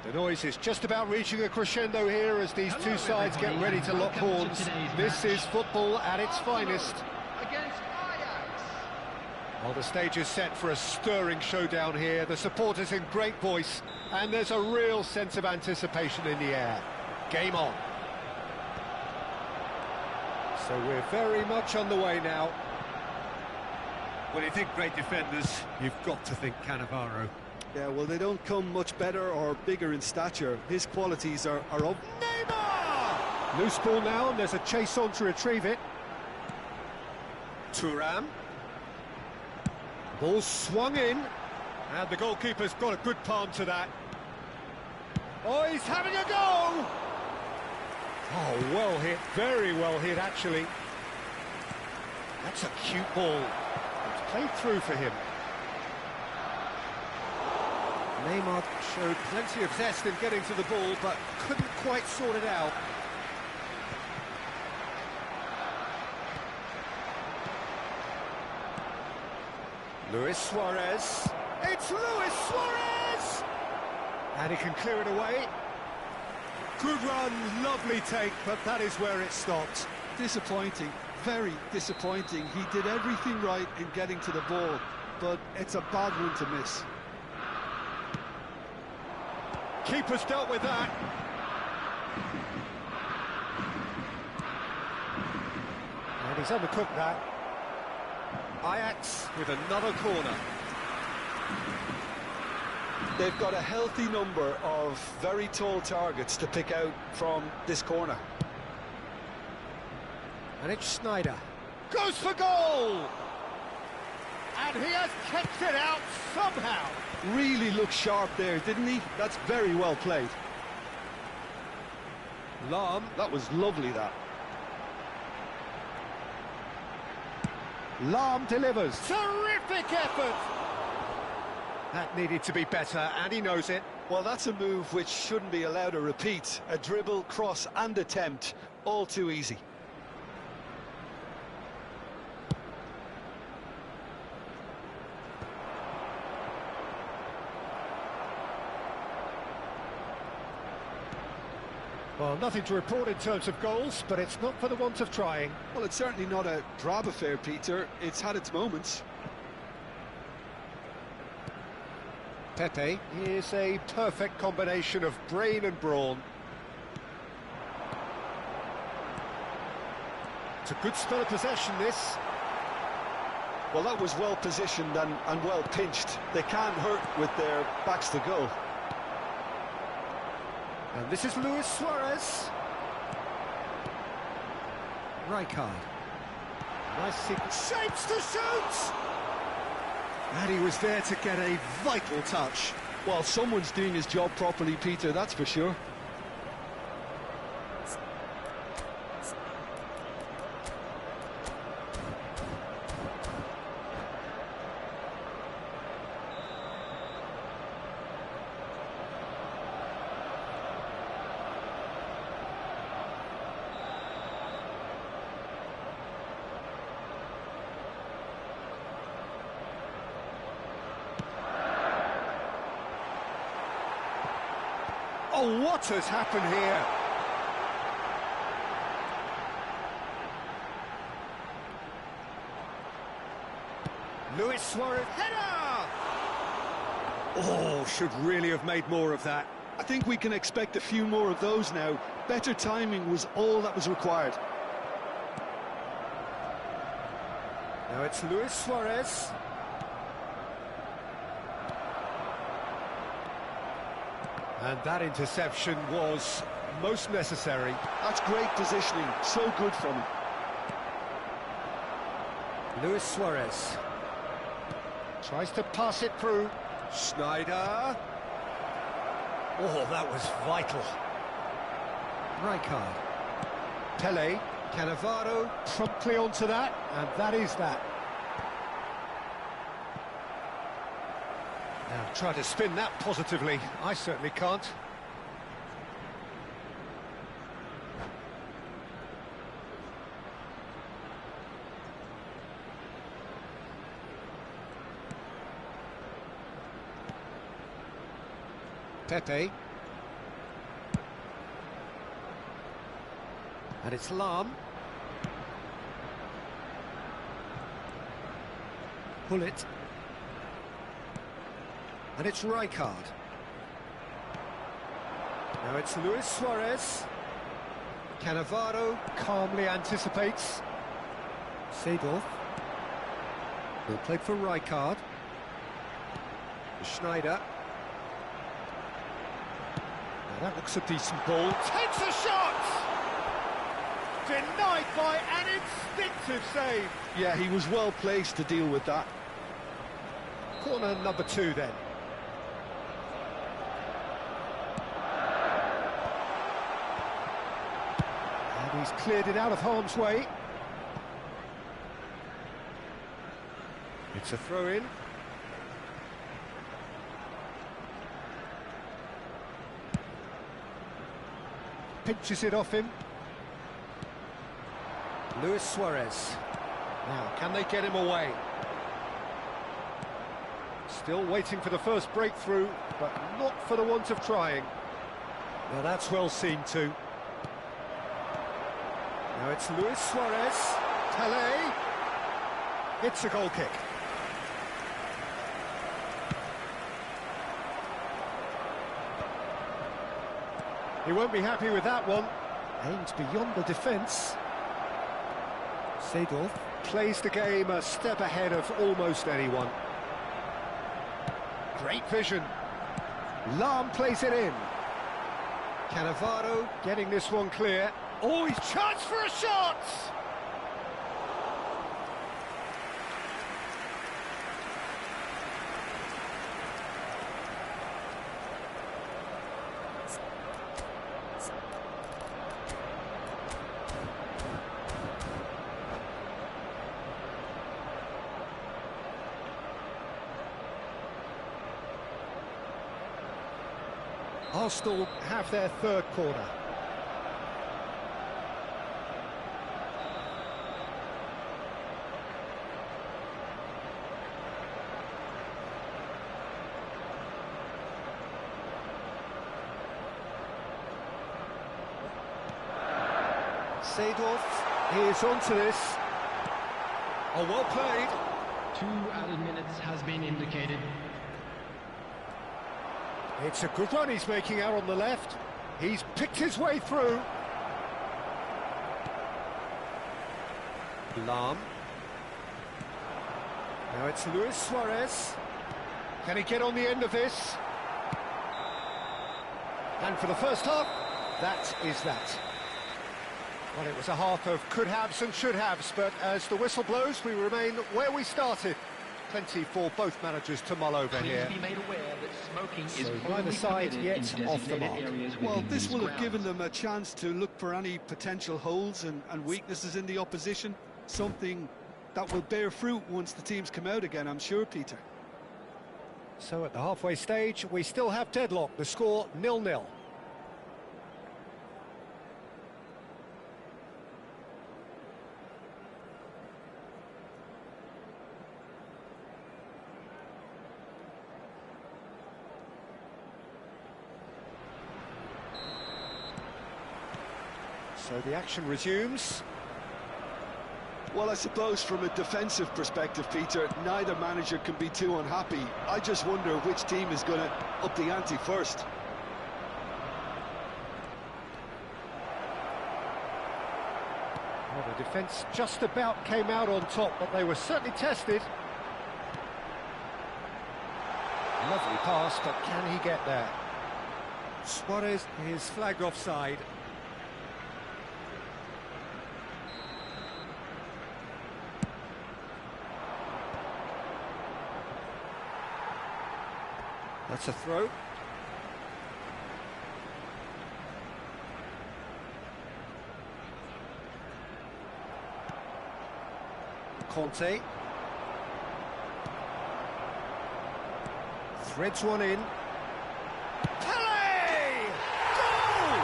The noise is just about reaching a crescendo here as these two sides get ready to lock horns. This is football at its finest. Against Ajax. Well, the stage is set for a stirring showdown here. The supporters in great voice, and there's a real sense of anticipation in the air. Game on. So we're very much on the way now. When you think great defenders, you've got to think Cannavaro. Yeah, well, they don't come much better or bigger in stature. His qualities are of... Neymar! Loose ball now, and there's a chase on to retrieve it. Thuram. Ball swung in, and the goalkeeper's got a good palm to that. Oh, he's having a go! Oh, well hit, very well hit, actually. That's a cute ball. It's played through for him. Neymar showed plenty of zest in getting to the ball, but couldn't quite sort it out. Luis Suarez. It's Luis Suarez! And he can clear it away. Good run, lovely take, but that is where it stopped. Disappointing, very disappointing. He did everything right in getting to the ball, but it's a bad one to miss. Keeper's dealt with that. And he's undercooked that. Ajax with another corner. They've got a healthy number of very tall targets to pick out from this corner. And it's Sneijder. Goes for goal! And he has kept it out somehow. Really looked sharp there, didn't he? That's very well played. Lahm. That was lovely, that. Lahm delivers. Terrific effort! That needed to be better, and he knows it. Well, that's a move which shouldn't be allowed to repeat. A dribble, cross and attempt, all too easy. Well, nothing to report in terms of goals, but it's not for the want of trying. Well, it's certainly not a drab affair, Peter. It's had its moments. Pepe is a perfect combination of brain and brawn. It's a good spell of possession, this. Well, that was well positioned and well pinched. They can't hurt with their backs to goal. And this is Luis Suarez. Rijkaard. Nice sequence. Shapes to shoot! And he was there to get a vital touch. Well, someone's doing his job properly, Peter, that's for sure. Oh, what has happened here? Luis Suarez, header! Oh, should really have made more of that. I think we can expect a few more of those now. Better timing was all that was required. Now it's Luis Suarez. And that interception was most necessary. That's great positioning, so good from him. Luis Suarez tries to pass it through. Sneijder. Oh, that was vital. Rijkaard. Pele. Cannavaro promptly onto that, and that is that. Now, try to spin that positively. I certainly can't. Pepe. And it's Lahm. Pull it. And it's Rijkaard. Now it's Luis Suarez. Cannavaro calmly anticipates. Seedorf. Will play for Rijkaard. Schneider. Now that looks a decent ball. Takes a shot! Denied by an instinctive save. Yeah, he was well placed to deal with that. Corner number 2 then. And he's cleared it out of harm's way. It's a throw-in. Pinches it off him. Luis Suarez. Now, can they get him away? Still waiting for the first breakthrough, but not for the want of trying. Now that's well seen too. Now it's Luis Suarez. Tele. It's a goal kick. He won't be happy with that one. Aims beyond the defence. Seedorf plays the game a step ahead of almost anyone. Great vision. Lahm plays it in. Cannavaro getting this one clear. Oh, he's chance for a shot! Arsenal have their third corner. Seedorf is onto this. Oh, well played. 2 added minutes has been indicated. It's a good run he's making out on the left. He's picked his way through. Lahm. Now it's Luis Suarez. Can he get on the end of this? And for the first half, that is that. Well, it was a half of could-haves and should-haves, but as the whistle blows, we remain where we started. Plenty for both managers to mull over here. Please be made aware that smoking is neither side yet off the mark. Well, this will have given them a chance to look for any potential holes and weaknesses in the opposition. Something that will bear fruit once the teams come out again, I'm sure, Peter. So at the halfway stage, we still have deadlock. The score 0-0. So the action resumes. Well, I suppose from a defensive perspective, Peter, neither manager can be too unhappy. I just wonder which team is going to up the ante first. Well, the defence just about came out on top, but they were certainly tested. Lovely pass, but can he get there? Suarez is flagged offside. That's a throw. Conte. Threads one in. Pele! Goal!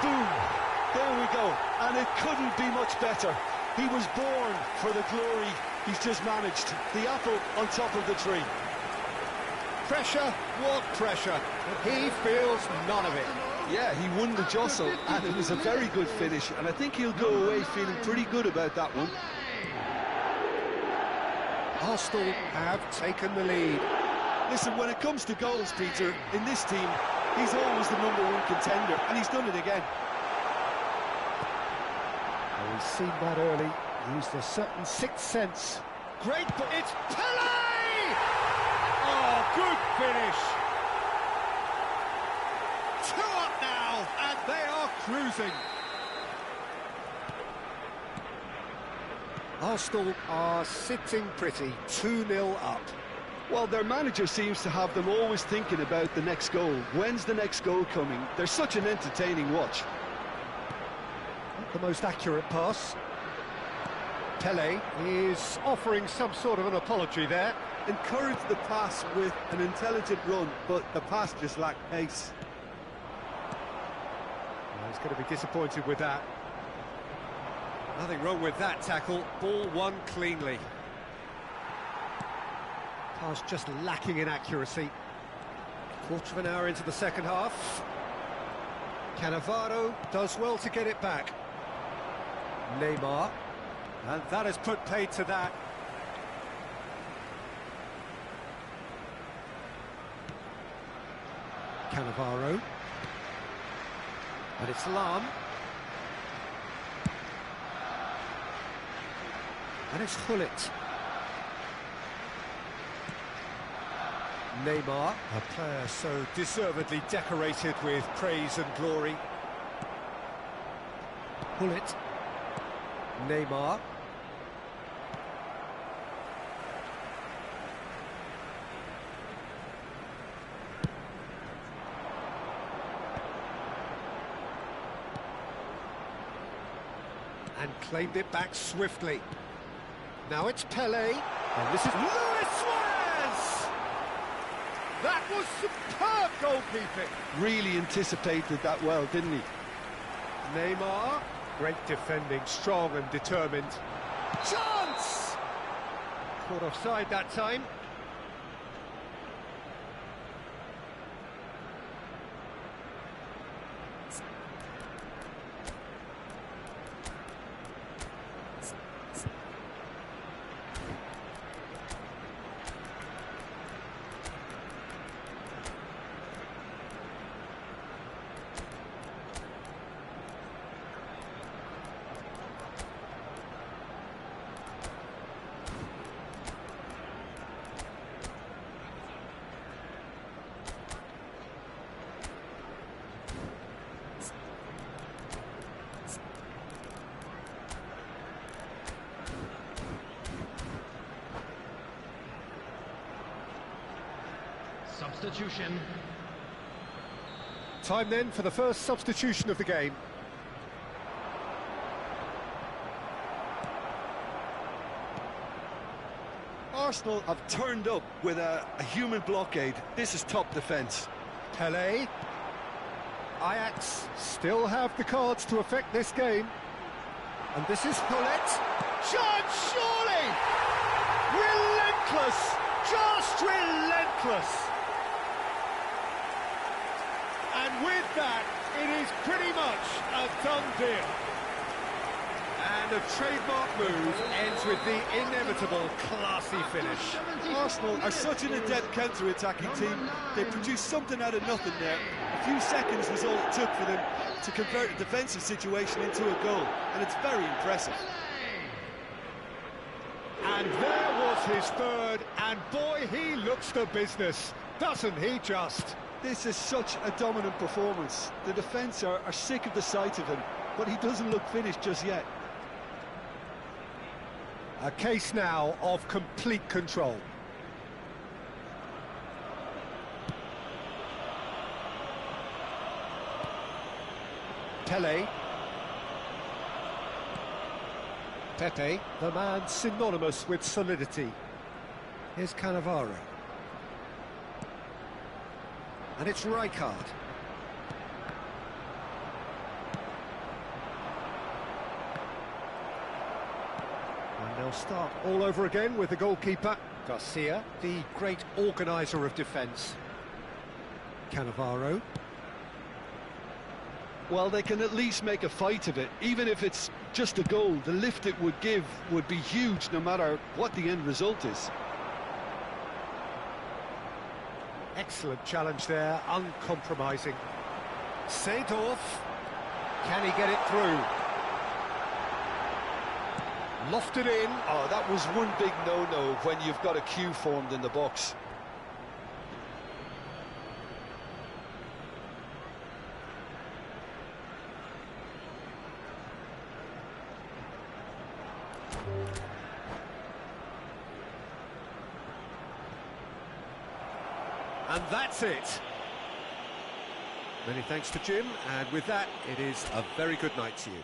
Boom! There we go. And it couldn't be much better. He was born for the glory he's just managed. The apple on top of the tree. Pressure, what pressure? He feels none of it. Yeah, he won the jostle, and it was a very good finish, and I think he'll go away feeling pretty good about that one. Arsenal have taken the lead. Listen, when it comes to goals, Peter, in this team, he's always the #1 contender, and he's done it again. Oh, he's seen that early, used a certain sixth sense. Great, but it's Pelé! Oh, good finish! 2 up now, and they are cruising. Arsenal are sitting pretty, 2-0 up. Well, their manager seems to have them always thinking about the next goal. When's the next goal coming? They're such an entertaining watch. Not the most accurate pass. Pelé is offering some sort of an apology there. Encourage the pass with an intelligent run, but the pass just lacked pace. Well, he's going to be disappointed with that. Nothing wrong with that tackle. Ball won cleanly. Pass just lacking in accuracy. Quarter of an hour into the second half. Cannavaro does well to get it back. Neymar. And that has put paid to that. Cannavaro. And it's Lam. And it's Hullet. Neymar, a player so deservedly decorated with praise and glory. Hullet. Neymar. And claimed it back swiftly. Now it's Pelé, and this is Luis Suarez! That was superb goalkeeping. Really anticipated that well, didn't he? Neymar, great defending, strong and determined. Chance! Caught offside that time. Substitution. Time then for the first substitution of the game. Arsenal have turned up with a human blockade. This is top defence. Pelé. Ajax still have the cards to affect this game. And this is Hullet. Chance, surely! Relentless! Just relentless! And with that, it is pretty much a done deal. And a trademark move ends with the inevitable classy finish. Arsenal are such an adept counter-attacking team. They produced something out of nothing there. A few seconds was all it took for them to convert a defensive situation into a goal, and it's very impressive. And there was his third, and boy, he looks the business, doesn't he just? This is such a dominant performance. The defence are sick of the sight of him, but he doesn't look finished just yet. A case now of complete control. Pelé. Pepe, the man synonymous with solidity. Here's Cannavaro. And it's Rijkaard. And they'll start all over again with the goalkeeper, Garcia, the great organiser of defence. Cannavaro. Well, they can at least make a fight of it. Even if it's just a goal, the lift it would give would be huge no matter what the end result is. Excellent challenge there, uncompromising. Seedorf, can he get it through? Lofted in. Oh, that was one big no-no when you've got a queue formed in the box. And that's it. Many thanks to Jim, and with that, it is a very good night to you.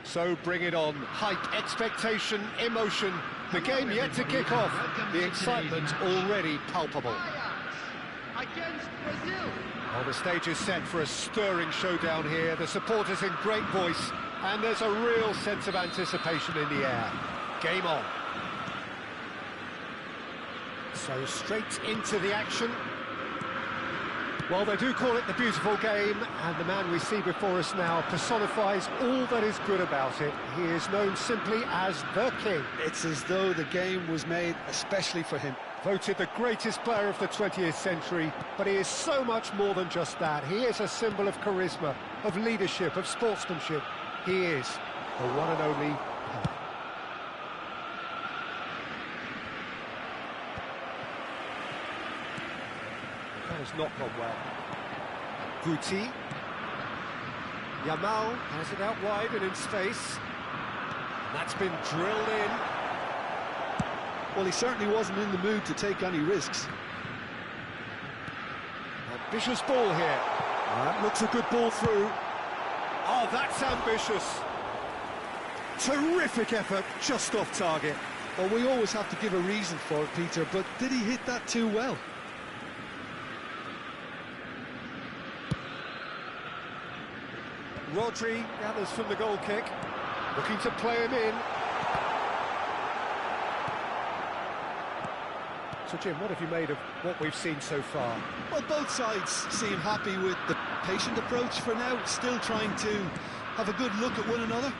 So bring it on. Hype, expectation, emotion. The game yet to kick off. The excitement already palpable. Against Brazil. Well, the stage is set for a stirring showdown here. The supporters in great voice, and there's a real sense of anticipation in the air. Game on. So straight into the action. Well, they do call it the beautiful game, and the man we see before us now personifies all that is good about it. He is known simply as the King. It's as though the game was made especially for him. Voted the greatest player of the 20th century, but he is so much more than just that. He is a symbol of charisma, of leadership, of sportsmanship. He is the one and only Pelé. That has not gone well. Guti. Yamal has it out wide and in space. That's been drilled in. Well, he certainly wasn't in the mood to take any risks. Ambitious ball here. That looks a good ball through. Oh, that's ambitious. Terrific effort, just off target. Well, we always have to give a reason for it, Peter, but did he hit that too well? Rodri gathers from the goal kick, looking to play him in. So Jim, what have you made of what we've seen so far? Well, both sides seem happy with the patient approach for now, still trying to have a good look at one another.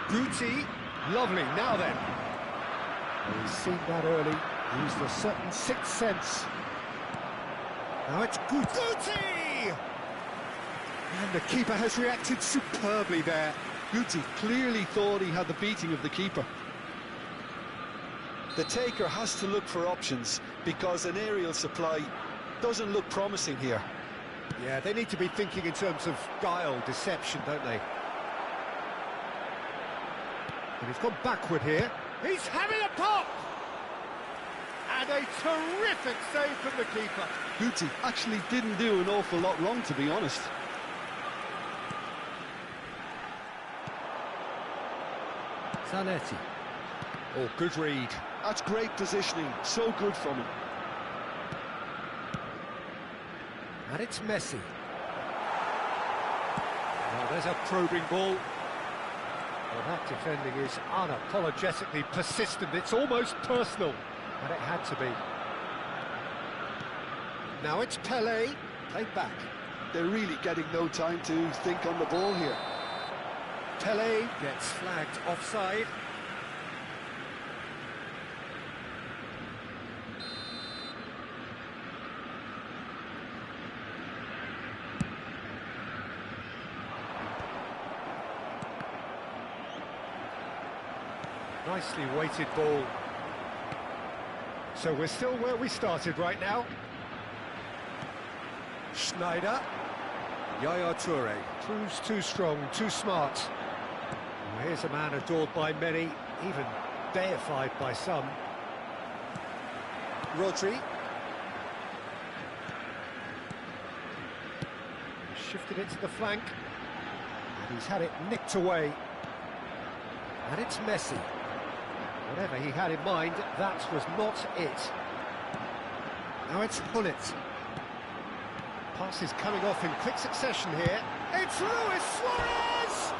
Guti, lovely, now then. Well, he's seen that early, used a certain sixth sense. Now it's Guti! And the keeper has reacted superbly there. Guti clearly thought he had the beating of the keeper. The taker has to look for options because an aerial supply doesn't look promising here. Yeah, they need to be thinking in terms of guile, deception, don't they? And he's gone backward here. He's having a pop! And a terrific save from the keeper. Guti actually didn't do an awful lot wrong, to be honest. Zanetti. Oh, good read. That's great positioning, so good from him. And it's Messi. Well, there's a probing ball. Well, that defending is unapologetically persistent. It's almost personal, and it had to be. Now it's Pelé, played back. They're really getting no time to think on the ball here. Pelé gets flagged offside. Nicely weighted ball. So we're still where we started right now. Schneider. Yaya Toure proves too strong, too smart. Well, here's a man adored by many, even deified by some. Rodri. Shifted it to the flank. And he's had it nicked away. And it's Messi. Whatever he had in mind, that was not it. Now it's Hullet. Pass is coming off in quick succession here. It's Luis Suarez!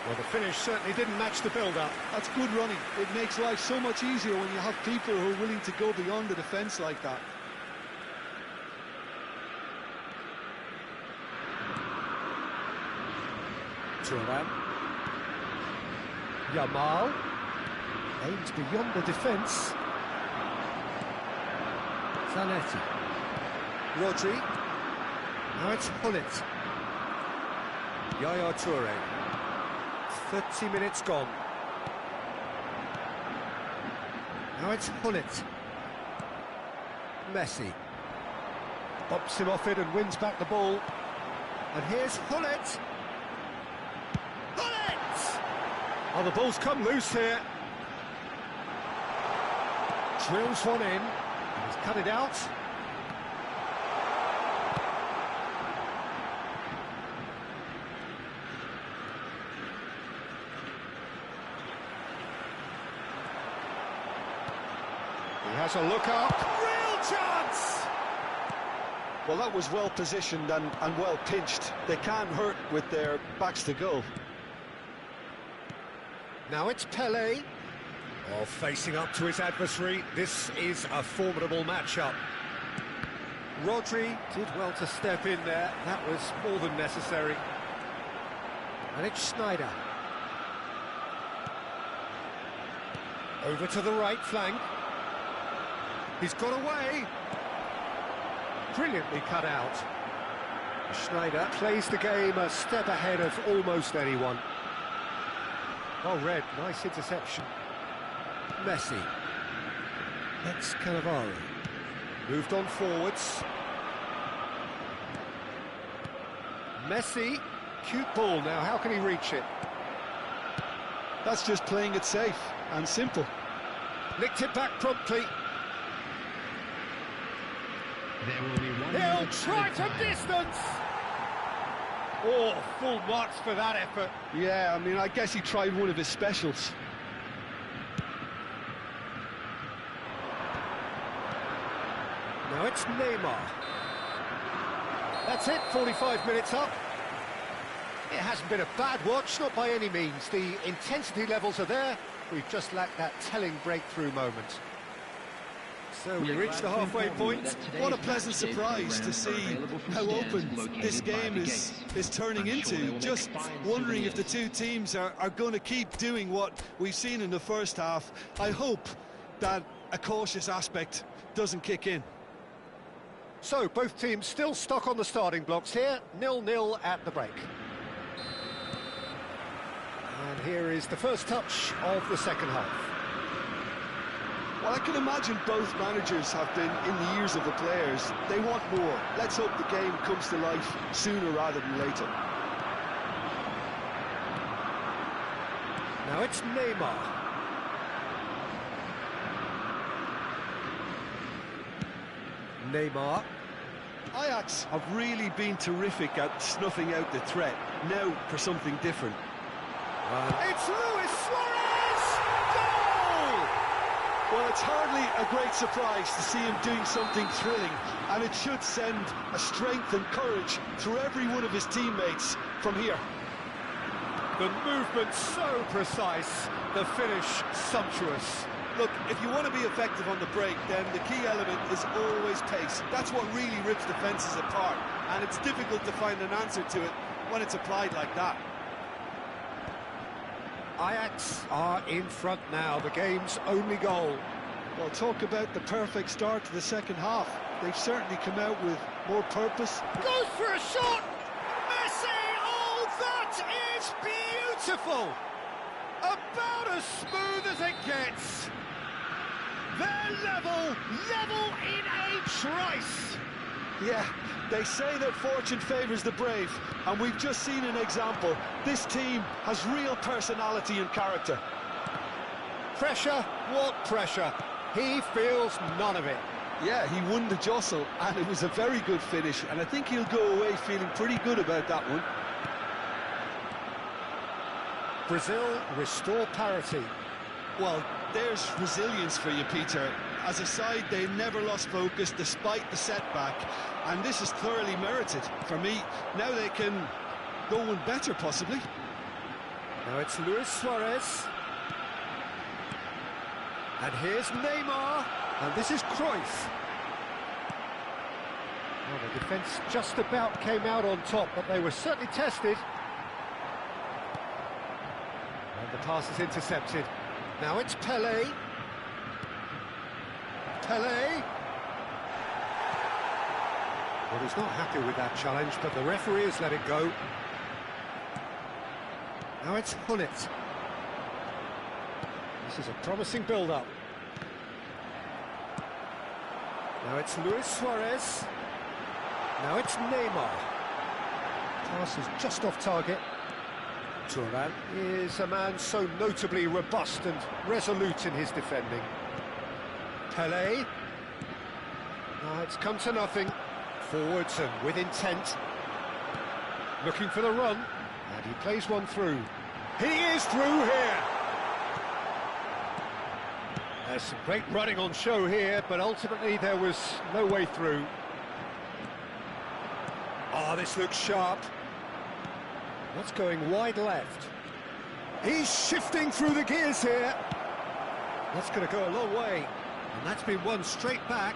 Well, the finish certainly didn't match the build-up. That's good running. It makes life so much easier when you have people who are willing to go beyond the defence like that. Thuram. Yamal. Aims beyond the defence. Zanetti. Rodri. Now it's Hullet. Yaya Toure. 30 minutes gone. Now it's Hullet. Messi. Bumps him off it and wins back the ball. And here's Hullet. Hullet! Oh, the ball's come loose here. Drills one in. He's cut it out. He has a look up. Real chance! Well, that was well positioned and well pinched. They can't hurt with their backs to goal. Now it's Pelé. Oh, facing up to his adversary. This is a formidable matchup. Rodri did well to step in there. That was more than necessary. And it's Schneider. Over to the right flank. He's got away. Brilliantly cut out. Schneider plays the game a step ahead of almost anyone. Oh, Red, nice interception. Messi. That's Cannavaro. Moved on forwards. Messi. Cute ball now, how can he reach it? That's just playing it safe and simple. Nicked it back promptly. There will be one He'll minute try added from time. distance. Oh, full marks for that effort. Yeah, I mean, I guess he tried one of his specials. Now it's Neymar. That's it, 45 minutes up. It hasn't been a bad watch, not by any means. The intensity levels are there. We've just lacked that telling breakthrough moment. So we reached the halfway point. What a pleasant surprise to see how open this game is turning into. Just wondering if the two teams are going to keep doing what we've seen in the first half. I hope that a cautious aspect doesn't kick in. So both teams still stuck on the starting blocks here, 0-0 at the break. And here is the first touch of the second half. Well, I can imagine both managers have been in the ears of the players. They want more. Let's hope the game comes to life sooner rather than later. Now it's Neymar. Neymar. Ajax have really been terrific at snuffing out the threat. Now for something different. It's Luis Suarez! Goal! Well, it's hardly a great surprise to see him doing something thrilling, and it should send a strength and courage through every one of his teammates from here. The movement so precise, the finish sumptuous. Look, if you want to be effective on the break, then the key element is always pace. That's what really rips defences apart, and it's difficult to find an answer to it when it's applied like that. Ajax are in front now, the game's only goal. Well, talk about the perfect start to the second half. They've certainly come out with more purpose. Goes for a shot! Messi! Oh, that is beautiful! About as smooth as it gets. They're level in a trice. Yeah, they say that fortune favours the brave, and we've just seen an example. This team has real personality and character. Pressure? What pressure? He feels none of it. Yeah, he won the jostle, and it was a very good finish, and I think he'll go away feeling pretty good about that one. Brazil restore parity. Well, there's resilience for you, Peter. As a side, they never lost focus despite the setback, and this is thoroughly merited for me. Now they can go one better, possibly. Now it's Luis Suarez. And here's Neymar. And this is Cruyff. Well, the defence just about came out on top, but they were certainly tested. And the pass is intercepted. Now it's Pelé. Pelé. Well, he's not happy with that challenge, but the referee has let it go. Now it's Hunnit. This is a promising build-up. Now it's Luis Suarez. Now it's Neymar. Pass is just off target. Thuram is a man so notably robust and resolute in his defending. Pelé. Now it's come to nothing. Forwards and with intent. Looking for the run. And he plays one through. He is through here. There's some great running on show here, but ultimately there was no way through. Oh, this looks sharp. What's going wide left? He's shifting through the gears here. That's going to go a long way. And that's been won straight back.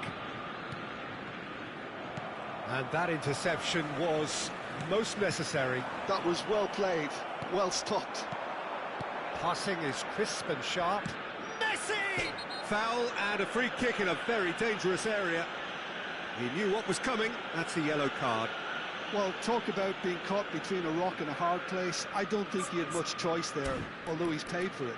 And that interception was most necessary. That was well played, well stopped. Passing is crisp and sharp. Messi! Foul and a free kick in a very dangerous area. He knew what was coming. That's a yellow card. Well, talk about being caught between a rock and a hard place. I don't think he had much choice there, although he's paid for it.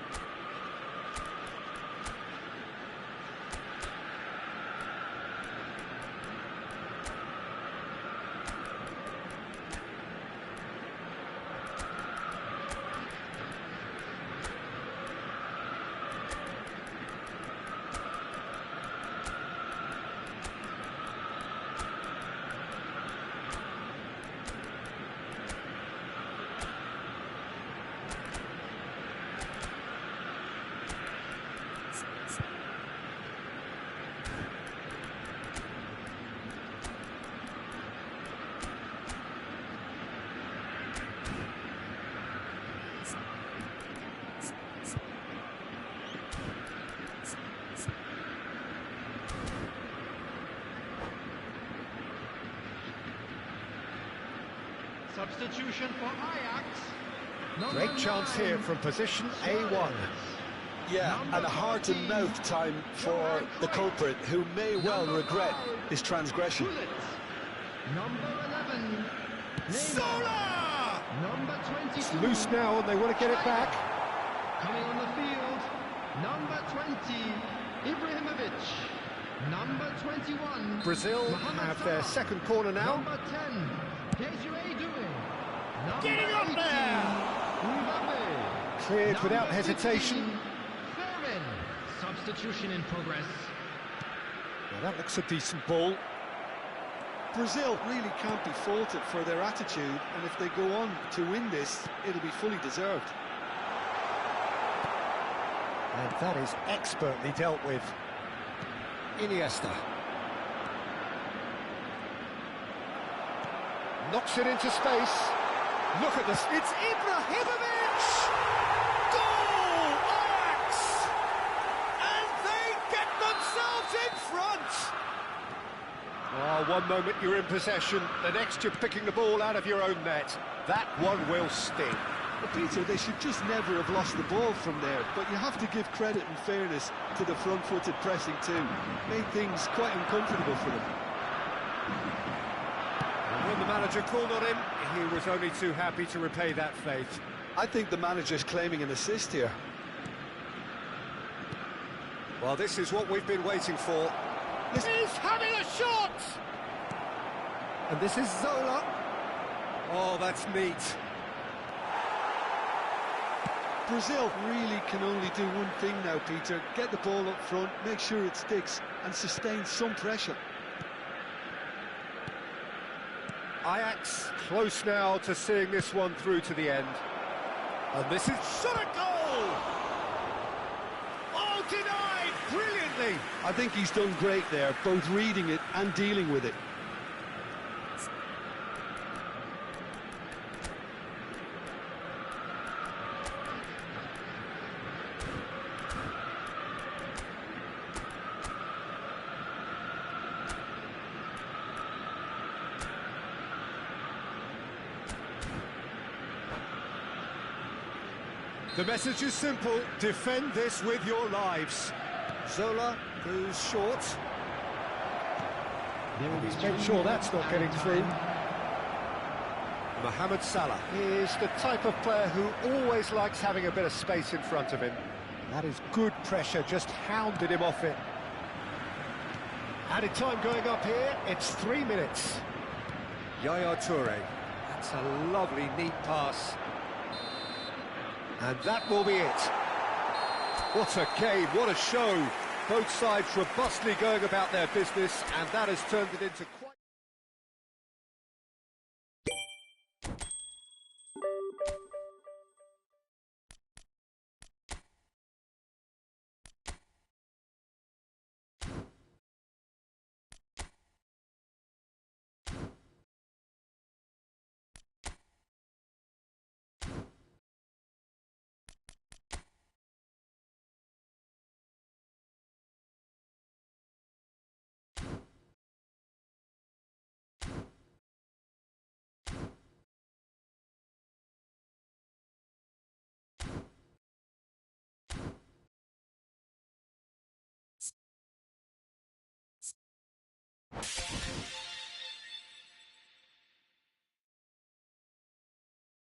substitution for Ajax. Great chance here from position A1. Yeah, and a heart-and-mouth time for the culprit, who may well regret his transgression. Number 11. Zola! Number 22. It's loose now and they want to get it back. Coming on the field. Number 20. Ibrahimovic. Number 21. Brazil have their second corner now. Number 10. Desiree Doué. Getting up there! Mbappe. Cleared without Number hesitation. 15, Fermin. Substitution in progress. Well, that looks a decent ball. Brazil really can't be faulted for their attitude, and if they go on to win this, it'll be fully deserved. And that is expertly dealt with. Iniesta. Knocks it into space. Look at this. It's Ibrahimovic! Goal! Ajax! And they get themselves in front! Oh, one moment you're in possession, the next you're picking the ball out of your own net. That one will sting. But Peter, they should just never have lost the ball from there, but you have to give credit and fairness to the front-footed pressing too. Made things quite uncomfortable for them. And when the manager called on him, he was only too happy to repay that faith. I think the manager's claiming an assist here. Well, this is what we've been waiting for. He's having a shot! And this is Zola. Oh, that's neat. Brazil really can only do one thing now, Peter. Get the ball up front, make sure it sticks, and sustain some pressure. Ajax close now to seeing this one through to the end. And this is shot a goal! Oh, denied brilliantly! I think he's done great there, both reading it and dealing with it. The message is simple, defend this with your lives. Zola goes short. He's made sure that's not getting through. Mohamed Salah is the type of player who always likes having a bit of space in front of him. That is good pressure, just hounded him off it. Added time going up here, it's 3 minutes. Yaya Toure, that's a lovely, neat pass. And that will be it. What a game, what a show. Both sides robustly going about their business, and that has turned it into quite...